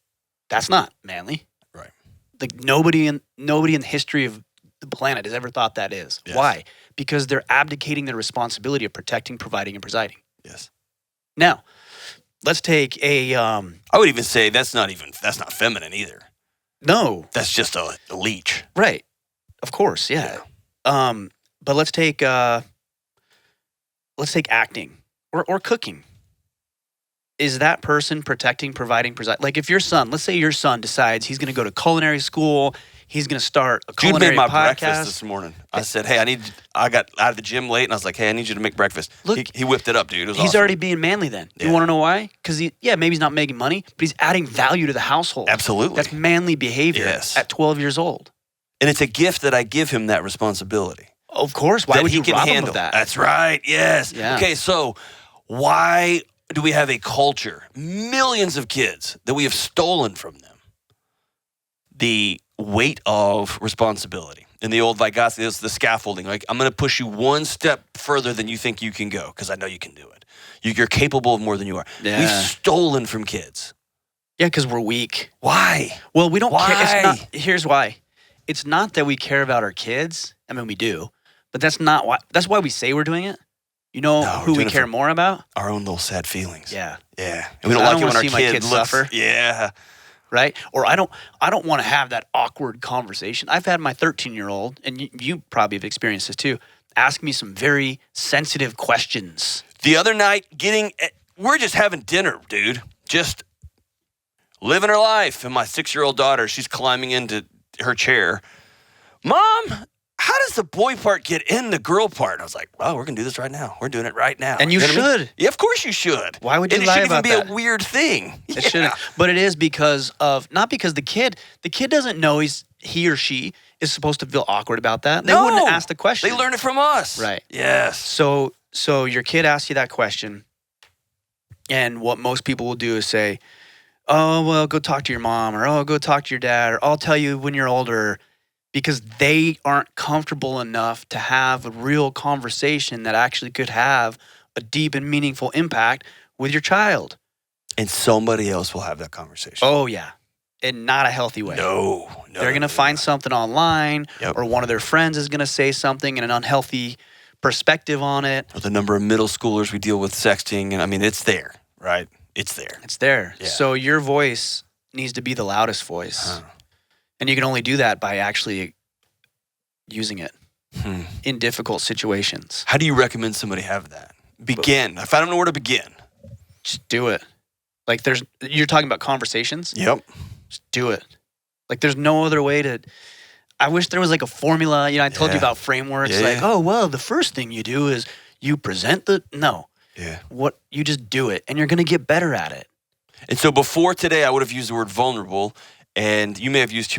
That's not manly. Right. Like nobody in the history of the planet has ever thought that is. Yes. Why? Because they're abdicating their responsibility of protecting, providing, and presiding. Yes. Now, let's take a I would even say that's not feminine either. no, That's just a leech. right? Of course, yeah. But let's take acting or cooking. Is that person protecting, providing, presiding? Like if let's say your son decides he's going to go to culinary school, he's going to start a Jude culinary made my podcast. breakfast this morning. I said, "Hey, I got out of the gym late, and I was like, hey, I need you to make breakfast." Look, he whipped it up, dude. It was He's awesome. already being manly then. Yeah. You want to know why? Because maybe he's not making money, but he's adding value to the household. Absolutely. That's manly behavior Yes. at 12 years old. And it's a gift that I give him that responsibility. Of course. Why that would he you can rob him handle. of that? That's right. Yes. Yeah. Okay, so why do we have a culture, millions of kids, that we have stolen from them? The weight of responsibility. In the old Vygotsky, it's the scaffolding. Like, I'm going to push you one step further than you think you can go because I know you can do it. You're capable of more than you are. Yeah. We've stolen from kids. Yeah, because we're weak. Why? Well, we don't care. It's Why? not, here's why. It's not that we care about our kids. I mean, we do. But that's not why. That's why we say we're doing it. You know No, we're who we doing it care for- more about? Our own little sad feelings. Yeah. Yeah. And we don't I like don't it when wanna our see my kid kids looks. suffer. Yeah. Right? Or I don't want to have that awkward conversation. I've had my 13-year-old, and you probably have experienced this too, ask me some very sensitive questions. The other night, we're just having dinner, dude. Just living her life. And my 6-year-old daughter, she's climbing into her chair. Mom, how does the boy part get in the girl part? And I was like, well, we're going to do this right now. We're doing it right now. And you know what I mean? should. Yeah, of course you should. Why would you and lie it shouldn't about even that? be a weird thing. It shouldn't. But it is because of, not because the kid doesn't know he or she is supposed to feel awkward about that. They wouldn't ask the question. They learn it from us. Right. Yes. So your kid asks you that question, and what most people will do is say, oh, well, go talk to your mom, or oh, go talk to your dad, or I'll tell you when you're older, because they aren't comfortable enough to have a real conversation that actually could have a deep and meaningful impact with your child. And somebody else will have that conversation. Oh, yeah. In not a healthy way. No. They're going to find something online, Yep. or one of their friends is going to say something in an unhealthy perspective on it. Or the number of middle schoolers we deal with sexting. And I mean, it's there, right? It's there. It's there. Yeah. So your voice needs to be the loudest voice. And you can only do that by actually using it in difficult situations. How do you recommend somebody have that? Begin. If I don't know where to begin. Just do it. Like you're talking about conversations? Yep. Just do it. Like there's no other way to, I wish there was like a formula. You know, I told you Yeah. about frameworks. Yeah. Like, oh, well, the first thing you do is you present no. Yeah. You just do it and you're going to get better at it. And so before today, I would have used the word vulnerable, and you may have used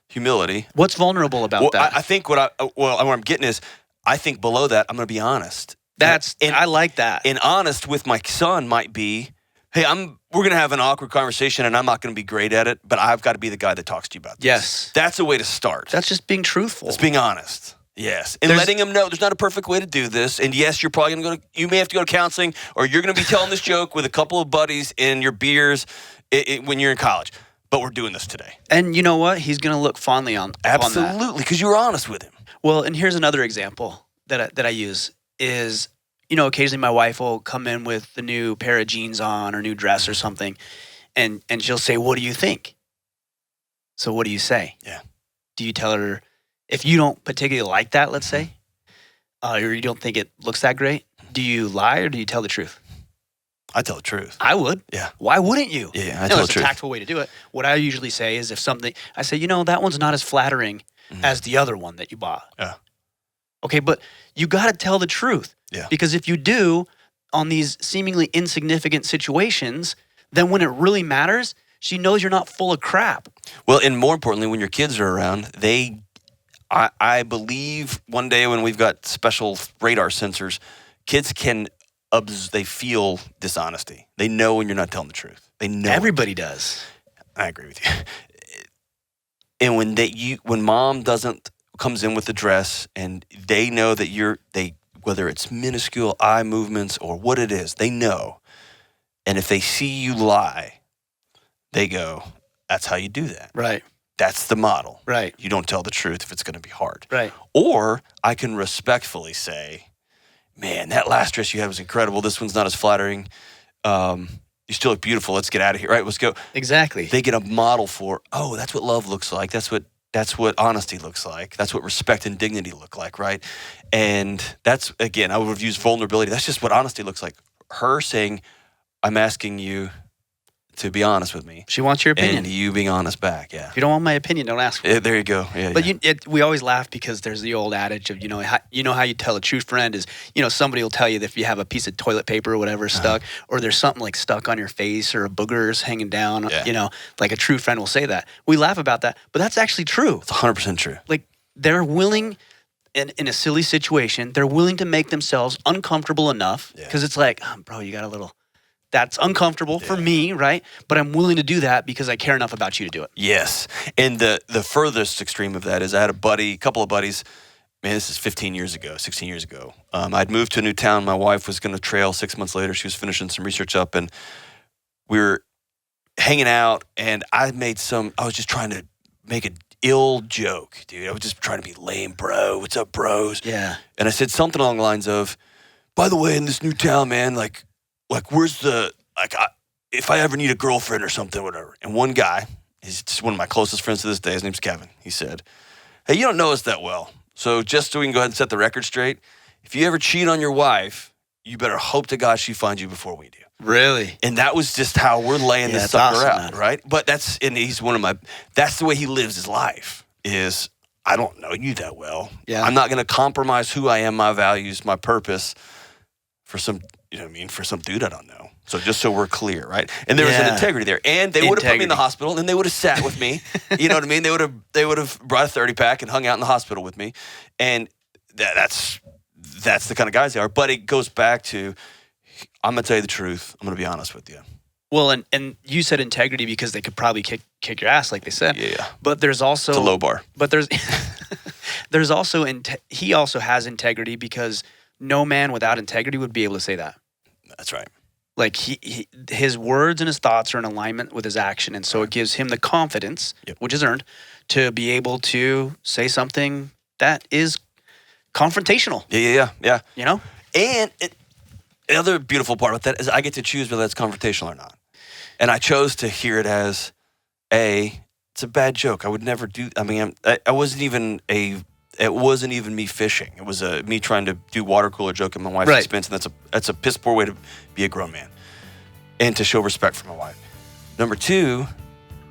humility. What's vulnerable about that? I think what I'm getting is, I think below that, I'm going to be honest. I like that. And honest with my son might be, hey, we're going to have an awkward conversation, and I'm not going to be great at it, but I've got to be the guy that talks to you about this. Yes. That's a way to start. That's just being truthful. That's being honest. Yes. And letting him know there's not a perfect way to do this. And yes, you're probably going to you may have to go to counseling, or you're going to be telling this joke with a couple of buddies in your beers when you're in college. But we're doing this today. And you know what? He's going to look fondly on that. Absolutely, because you were honest with him. Well, and here's another example that I use is, you know, occasionally my wife will come in with the new pair of jeans on or new dress or something, and she'll say, "What do you think?" So what do you say? Yeah. Do you tell her, if you don't particularly like that, let's say, or you don't think it looks that great, do you lie or do you tell the truth? I tell the truth. I would. Yeah. Why wouldn't you? Yeah, I No, tell the it's a truth. tactful way to do it. What I usually say is if something, I say, that one's not as flattering as the other one that you bought. Yeah. Okay, but you got to tell the truth. Yeah. Because if you do on these seemingly insignificant situations, then when it really matters, she knows you're not full of crap. Well, and more importantly, when your kids are around, I believe one day when we've got special radar sensors, kids they feel dishonesty. They know when you're not telling the truth. They know. Everybody does. I agree with you. And when mom comes in with the dress and they know that whether it's minuscule eye movements or what it is, they know. And if they see you lie, they go, that's how you do that. Right. That's the model. Right. You don't tell the truth if it's going to be hard. Right. Or I can respectfully say, man, that last dress you had was incredible. This one's not as flattering. You still look beautiful. Let's get out of here. Right, let's go. Exactly. They get a model for, that's what love looks like. That's what honesty looks like. That's what respect and dignity look like, right? And that's, again, I would have used vulnerability. That's just what honesty looks like. Her saying, I'm asking you to be honest with me. She wants your opinion. And you being honest back, yeah. If you don't want my opinion, don't ask for it. There you go. Yeah, But yeah. we always laugh because there's the old adage of, how you tell a true friend is, somebody will tell you that if you have a piece of toilet paper or whatever stuck, or there's something like stuck on your face or a booger's hanging down, like a true friend will say that. We laugh about that, but that's actually true. It's 100% true. Like they're willing, in a silly situation, they're willing to make themselves uncomfortable enough because it's like, bro, you got a little... That's uncomfortable for me, right? But I'm willing to do that because I care enough about you to do it. Yes. And the furthest extreme of that is I had a couple of buddies, man, this is 16 years ago. I'd moved to a new town. My wife was going to trail 6 months later. She was finishing some research up, and we were hanging out, and I was just trying to make an ill joke, dude. I was just trying to be lame, bro. What's up, bros? Yeah. And I said something along the lines of, by the way, in this new town, man, like where's if I ever need a girlfriend or something, whatever. And one guy, he's just one of my closest friends to this day, his name's Kevin. He said, hey, you don't know us that well. So just so we can go ahead and set the record straight, if you ever cheat on your wife, you better hope to God she finds you before we do. Really? And that was just how we're laying this that's sucker awesome, out, man. right? But that's the way he lives his life is, I don't know you that well. Yeah. I'm not going to compromise who I am, my values, my purpose for some, for some dude I don't know. So just so we're clear, right? And there was an integrity there. And they would have put me in the hospital and they would have sat with me. You know what I mean? They would have brought a 30-pack and hung out in the hospital with me. And that's the kind of guys they are. But it goes back to, I'm going to tell you the truth. I'm going to be honest with you. Well, and you said integrity because they could probably kick your ass, like they said. Yeah. But there's also... It's a low bar. But there's also... he also has integrity because no man without integrity would be able to say that. That's right. Like his words and his thoughts are in alignment with his action. And so it gives him the confidence, which is earned, to be able to say something that is confrontational. Yeah. And the other beautiful part about that is I get to choose whether that's confrontational or not. And I chose to hear it as, it's a bad joke. I would never do, it wasn't even me fishing. It was me trying to do water cooler joke at my wife's expense, and that's a piss poor way to be a grown man and to show respect for my wife. Number two,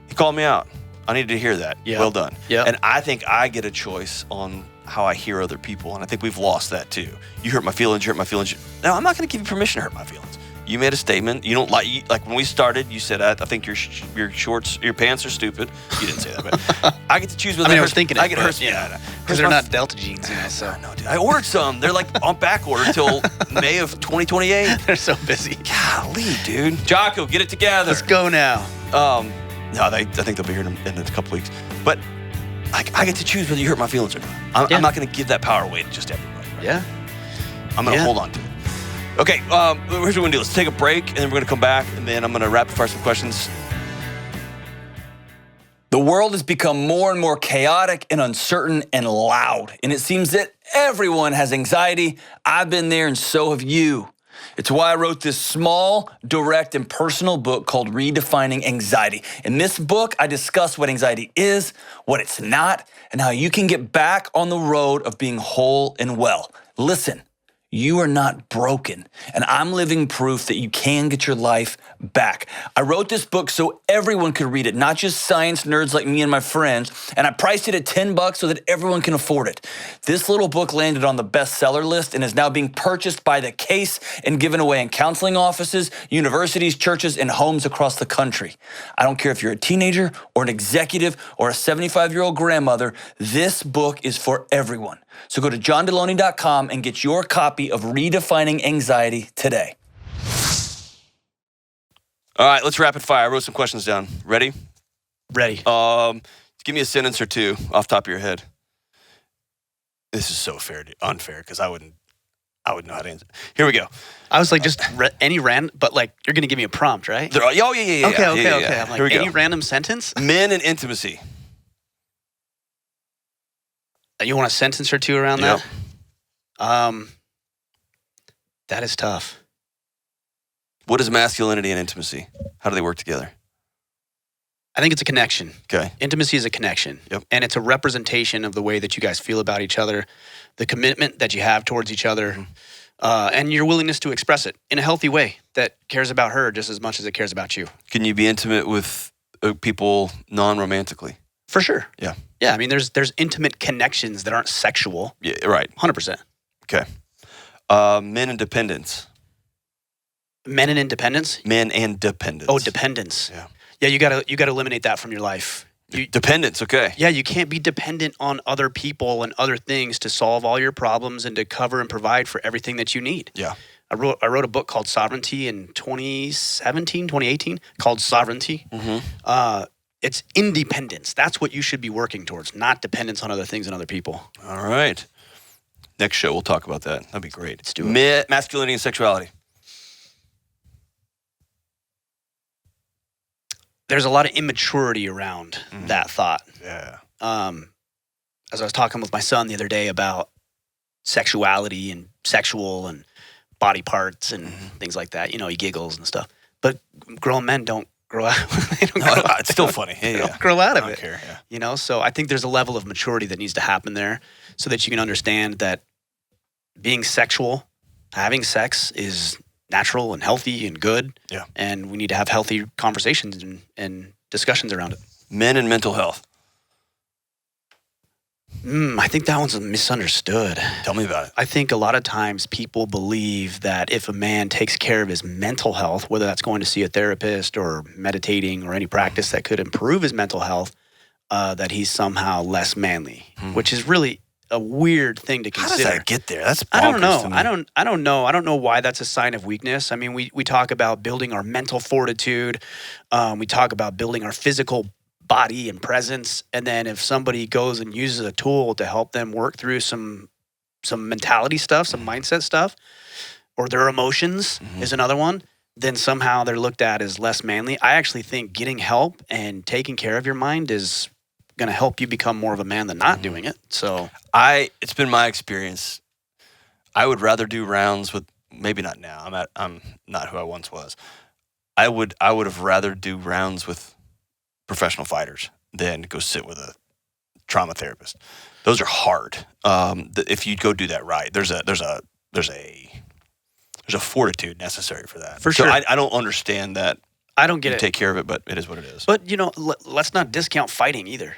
he called me out. I needed to hear that. Yep. Well done. Yep. And I think I get a choice on how I hear other people, and I think we've lost that too. You hurt my feelings. No, I'm not going to give you permission to hurt my feelings. You made a statement. You don't like when we started. You said, "I think your pants are stupid." You didn't say that, but I get to choose whether I was thinking it. I get hurt. Because they're not Delta jeans, so. No, dude. I ordered some. They're like on back order till May of 2028. They're so busy. Golly, dude. Jocko, get it together. Let's go now. No, I think they'll be here in a couple weeks. But I get to choose whether you hurt my feelings or not. I'm not going to give that power away to just everybody. Right? Yeah. I'm going to hold on to it. Okay, here's what we're going to do. Let's take a break, and then we're going to come back, and then I'm going to rapid fire some questions. The world has become more and more chaotic and uncertain and loud, and it seems that everyone has anxiety. I've been there, and so have you. It's why I wrote this small, direct, and personal book called Redefining Anxiety. In this book, I discuss what anxiety is, what it's not, and how you can get back on the road of being whole and well. Listen, you are not broken, and I'm living proof that you can get your life back. I wrote this book so everyone could read it, not just science nerds like me and my friends, and I priced it at $10 so that everyone can afford it. This little book landed on the bestseller list and is now being purchased by the case and given away in counseling offices, universities, churches, and homes across the country. I don't care if you're a teenager or an executive or a 75-year-old grandmother, this book is for everyone. So go to johndelony.com and get your copy of Redefining Anxiety today. All right, let's rapid fire. I wrote some questions down. Ready? Ready. Give me a sentence or two off the top of your head. This is so unfair because I wouldn't know how to answer. Here we go. I was like, just any random, but like, you're going to give me a prompt, right? Yeah. Okay. I'm like, Here we any go. random sentence? Men and intimacy. You want a sentence or two around Yep. that? That is tough. What is masculinity and intimacy? How do they work together? I think it's a connection. Okay. Intimacy is a connection. Yep. And it's a representation of the way that you guys feel about each other, the commitment that you have towards each other, and your willingness to express it in a healthy way that cares about her just as much as it cares about you. Can you be intimate with people non-romantically? For sure. Yeah. Yeah, I mean, there's intimate connections that aren't sexual. Yeah, right. 100%. Okay. Men and dependence. Men and independence? Men and dependence. Oh, dependence. Yeah. Yeah, you gotta eliminate that from your life. Dependence, okay. Yeah, you can't be dependent on other people and other things to solve all your problems and to cover and provide for everything that you need. Yeah. I wrote a book called Sovereignty in 2018, called Sovereignty. Mm-hmm. It's independence. That's what you should be working towards, not dependence on other things and other people. All right. Next show, we'll talk about that. That'd be great. Let's do it. Masculinity and sexuality. There's a lot of immaturity around that thought. Yeah. As I was talking with my son the other day about sexuality and sexual and body parts and things like that, he giggles and stuff. But grown men don't grow out. It's still funny. They don't grow out of I don't it. care, yeah. So I think there's a level of maturity that needs to happen there so that you can understand that being sexual, having sex is natural and healthy and good. Yeah. And we need to have healthy conversations and discussions around it. Men and mental health. I think that one's misunderstood. Tell me about it. I think a lot of times people believe that if a man takes care of his mental health, whether that's going to see a therapist or meditating or any practice that could improve his mental health, that he's somehow less manly, which is really a weird thing to How consider. does that get there? That's I don't know. bonkers to me. I don't know. I don't know why that's a sign of weakness. I mean, we talk about building our mental fortitude. We talk about building our physical body and presence. And then if somebody goes and uses a tool to help them work through some mentality stuff, some mindset stuff, or their emotions is another one, then somehow they're looked at as less manly. I actually think getting help and taking care of your mind is going to help you become more of a man than not doing it. So it's been my experience. I would rather do rounds with, maybe not now. I'm not who I once was. I would have rather do rounds with professional fighters than go sit with a trauma therapist. Those are hard. If you go do that right, there's a fortitude necessary for that. For so sure. I don't understand that. I don't get You it. take care of it, but it is what it is. But, let's not discount fighting either.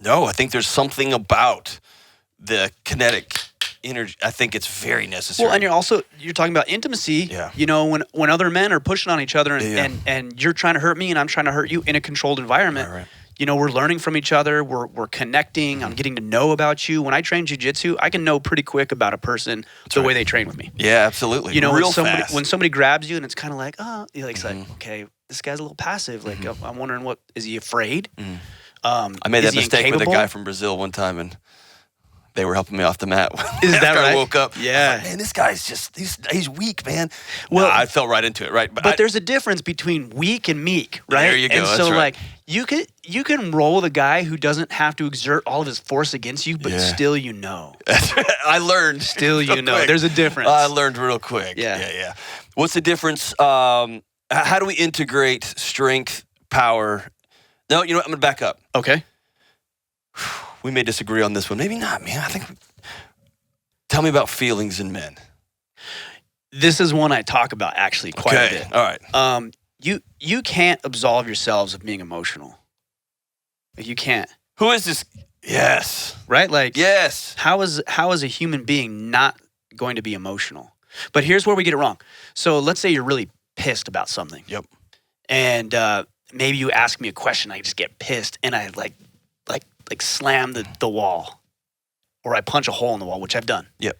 No, I think there's something about the kinetic energy. I think it's very necessary. Well, and you're talking about intimacy. Yeah. When other men are pushing on each other and you're trying to hurt me and I'm trying to hurt you in a controlled environment. Right. We're learning from each other. We're connecting. I'm getting to know about you. When I train jiu-jitsu, I can know pretty quick about a person the way they train with me. Yeah, absolutely. Real fast. When somebody grabs you and it's kind of like, it's like, okay, this guy's a little passive. Like, I'm wondering is he afraid? I made is that he mistake with a incapable? guy from Brazil one time, and They were helping me off the mat. Is that After right? I woke up. Yeah. I was like, man, this guy's just, he's weak, man. Well- Well, I fell right into it, right? But there's a difference between weak and meek, right? There you go, And that's so, right. like, you can roll with a guy who doesn't have to exert all of his force against you, but Yeah. still you know. I learned. Still you real know. quick. There's a difference. I learned real quick. Yeah. Yeah. What's the difference? How do we integrate strength, power? No, you know what? I'm going to back up. Okay. We may disagree on this one. Maybe not, man. Tell me about feelings in men. This is one I talk about actually quite a bit. All right. You can't absolve yourselves of being emotional. Like, you can't, Who is this? Yes. right? Like, Yes. how is a human being not going to be emotional? But here's where we get it wrong. So let's say you're really pissed about something. Yep. And maybe you ask me a question, I just get pissed, and I like slam the wall, or I punch a hole in the wall, which I've done. Yep.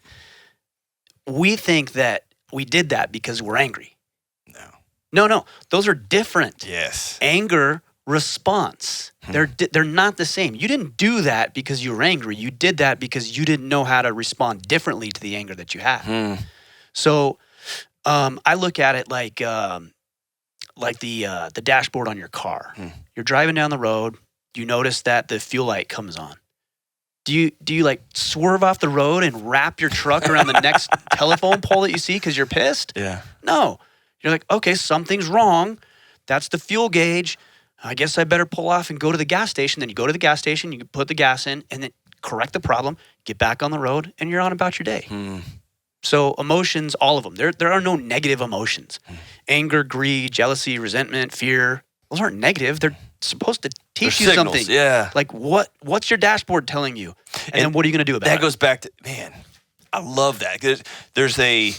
We think that we did that because we're angry. No. No, those are different. Yes. Anger, response. They're not the same. You didn't do that because you were angry. You did that because you didn't know how to respond differently to the anger that you had. So I look at it like the dashboard on your car. You're driving down the road. You notice that the fuel light comes on. Do you like swerve off the road and wrap your truck around the next telephone pole that you see because you're pissed? Yeah. No. You're like, okay, something's wrong. That's the fuel gauge. I guess I better pull off and go to the gas station. Then you go to the gas station, you put the gas in, and then correct the problem, get back on the road, and you're on about your day. So emotions, all of them. There are no negative emotions. Anger, greed, jealousy, resentment, fear. Those aren't negative. They're supposed to teach you signals, something. yeah. Like what's your dashboard telling you? And then what are you going to do about it? That goes back to, man, I love that. There's a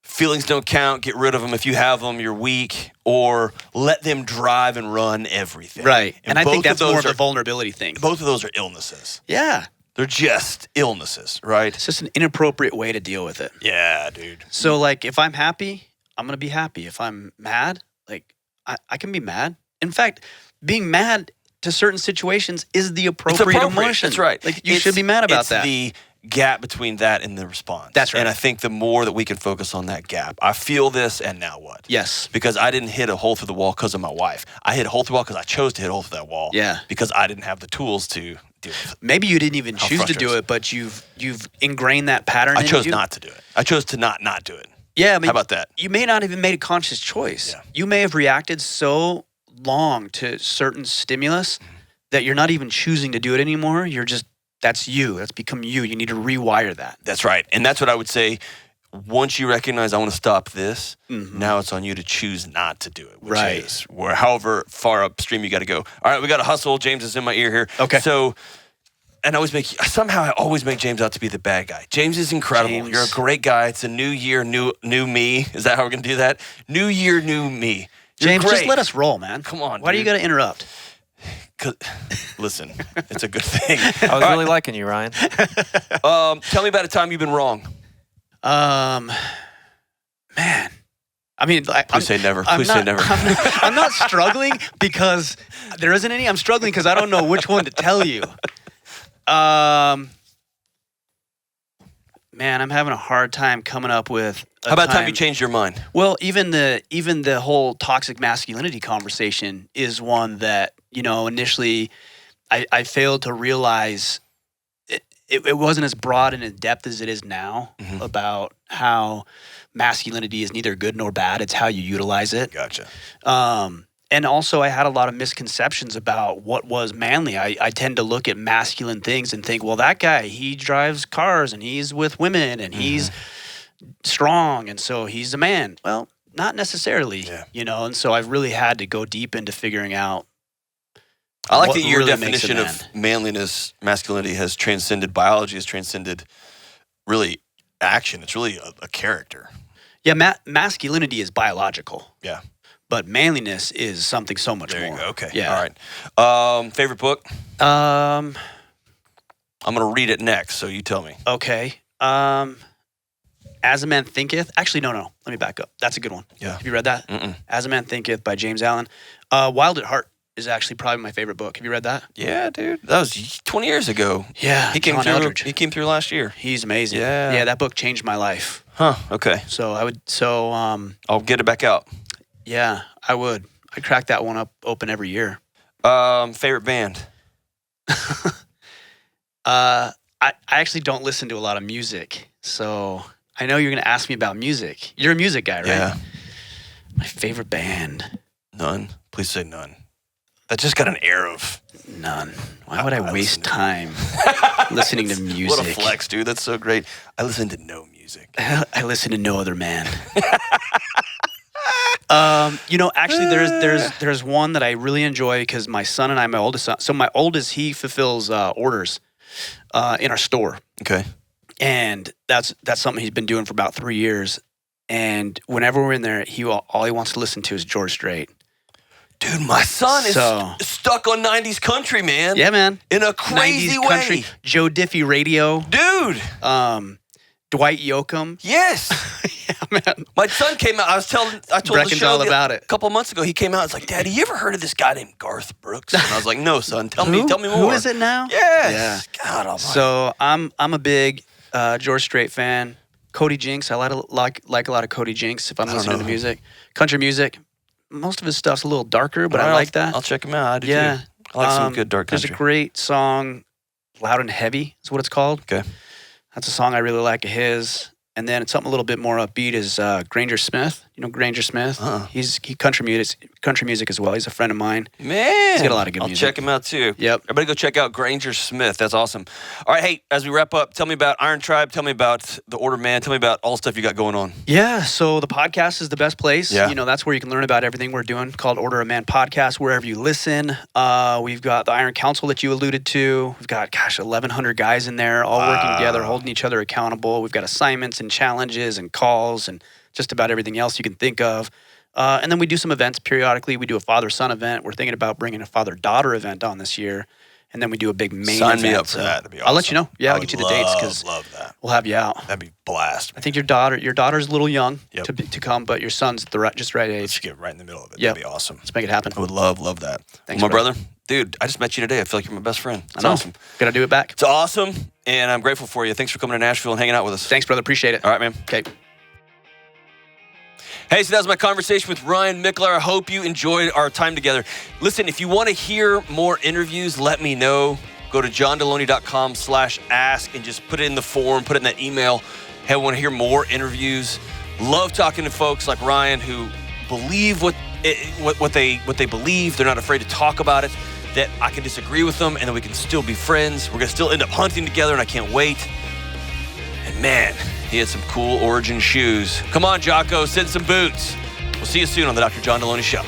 feelings don't count, get rid of them. If you have them, you're weak, or let them drive and run everything. Right. And I think both of that's more those of are- a vulnerability thing. Both of those are illnesses. Yeah. They're just illnesses, right? It's just an inappropriate way to deal with it. Yeah, dude. So, like, if I'm happy, I'm going to be happy. If I'm mad, like, I can be mad. In fact, being mad to certain situations is the appropriate emotion. That's right. Like, you should be mad about it's that. the gap between that and the response. That's right. And I think the more that we can focus on that gap, I feel this, and now what? Yes. Because I didn't hit a hole through the wall because of my wife. I hit a hole through the wall because I chose to hit a hole through that wall. Yeah. Because I didn't have the tools to deal with it. Maybe you didn't even How choose to do frustrating. it, but you've ingrained that pattern. I in chose you. not to do it. I chose to not do it. Yeah, I mean, How about that? You may not even made a conscious choice. Yeah. You may have reacted so long to certain stimulus that you're not even choosing to do it anymore. You're just, that's you. That's become you. You need to rewire that. That's right. And that's what I would say. Once you recognize I want to stop this, now it's on you to choose not to do it, which Right. is where however far upstream you got to go. All right, we got to hustle. James is in my ear here. Okay. So, and I always make James out to be the bad guy. James is incredible. James. You're a great guy. It's a new year, new me. Is that how we're going to do that? New year, new me. You're James, great. just let us roll, man. Come on, Why do you dude. got to interrupt? 'Cause- Listen, it's a good thing. I was really liking you, Ryan. Tell me about a time you've been wrong. Man. I mean, like, Please say never. Please say never. I'm not struggling because there isn't any. I'm struggling because I don't know which one to tell you. Man, I'm having a hard time coming up with. How about time you changed your mind? Well, even the whole toxic masculinity conversation is one that, you know, initially I failed to realize it wasn't as broad and in depth as it is now about how masculinity is neither good nor bad. It's how you utilize it. Gotcha. And also I had a lot of misconceptions about what was manly. I tend to look at masculine things and think, well, that guy, he drives cars and he's with women and he's strong and so he's a man. Well, not necessarily, you know, and so I've really had to go deep into figuring out. I like What that your really makes a definition of manliness, masculinity has transcended biology, has transcended really action. It's really a character. Yeah, masculinity is biological. Yeah. But manliness is something so much There more. you go. Okay. Yeah. All right. Favorite book? Um. I'm going to read it next, so you tell me. Okay. As a Man Thinketh. Actually, no. Let me back up. That's a good one. Yeah. Have you read that? Mm-mm. As a Man Thinketh by James Allen. Wild at Heart is actually probably my favorite book. Have you read that? Yeah, dude. That was 20 years ago. Yeah, He came John through. Eldridge. He came through last year. He's amazing. Yeah. Yeah, that book changed my life. Huh. Okay. So I'll get it back out. yeah, I would. I crack that one open every year. Favorite band? I actually don't listen to a lot of music, so I know you're going to ask me about music. You're a music guy, right? Yeah. My favorite band? None. Please say none. That just got an air of None. Why would I waste listen to- time listening to music? What a flex, dude. That's so great. I listen to no music. I listen to no other man. Actually, there's one that I really enjoy because my son and I, my oldest son. So my oldest, he fulfills orders in our store, Okay. and that's something he's been doing for about 3 years. And whenever we're in there, all he wants to listen to is George Strait. Dude, my son is stuck on 90s country, man. Yeah, man. In a crazy 90s way. country, Joe Diffie radio, Dude. Dwight Yoakam. Yes. Yeah, man. My son came out. I told Brecken's the show all about it. a couple months ago. He came out. It's like, Daddy, you ever heard of this guy named Garth Brooks? And I was like, No, son. Tell me more. Who is it now? Yes. God almighty. So I'm a big George Strait fan. Cody Jinks. I like a lot of Cody Jinks if I'm listening to know. music. Country music. Most of his stuff's a little darker, but I like that. I'll check him out. I do Yeah. too. I like some good dark country. There's a great song, Loud and Heavy is what it's called. Okay. That's a song I really like of his. And then something a little bit more upbeat is Granger Smith. You know Granger Smith? Uh-uh. He country music as well. He's a friend of mine. Man. He's got a lot of good I'll music. check him out too. Yep. Everybody go check out Granger Smith. That's awesome. All right, hey, as we wrap up, tell me about Iron Tribe. Tell me about The Order Man. Tell me about all the stuff you got going on. Yeah, so the podcast is the best place. Yeah. That's where you can learn about everything we're doing, called Order of Man Podcast, wherever you listen. We've got the Iron Council that you alluded to. We've got, 1,100 guys in there all working together, holding each other accountable. We've got assignments and challenges and calls and just about everything else you can think of. And then we do some events periodically. We do a father-son event. We're thinking about bringing a father-daughter event on this year. And then we do a big main event. Sign me up for that. That'd be awesome. I'll let you know. Yeah, I I'll would get you the dates because love that. we'll have you out. That'd be blast. I think your daughter's a little young Yep. to come, but your son's just right age. Let's get right in the middle of it. Yep. That'd be awesome. Let's make it happen. I would love that. Thanks, my brother. brother. Dude, I just met you today. I feel like you're my best friend. It's I know. awesome. Gotta do it back. It's awesome, and I'm grateful for you. Thanks for coming to Nashville and hanging out with us. Thanks, brother. Appreciate it. All right, man. Okay. Hey, so that was my conversation with Ryan Michler. I hope you enjoyed our time together. Listen, if you want to hear more interviews, let me know. Go to johndelony.com/ask and just put it in the form, put it in that email. Hey, I want to hear more interviews. Love talking to folks like Ryan who believe what they believe. They're not afraid to talk about it, that I can disagree with them and that we can still be friends. We're going to still end up hunting together, and I can't wait. And man, he had some cool origin shoes. Come on, Jocko, send some boots. We'll see you soon on the Dr. John Delony Show.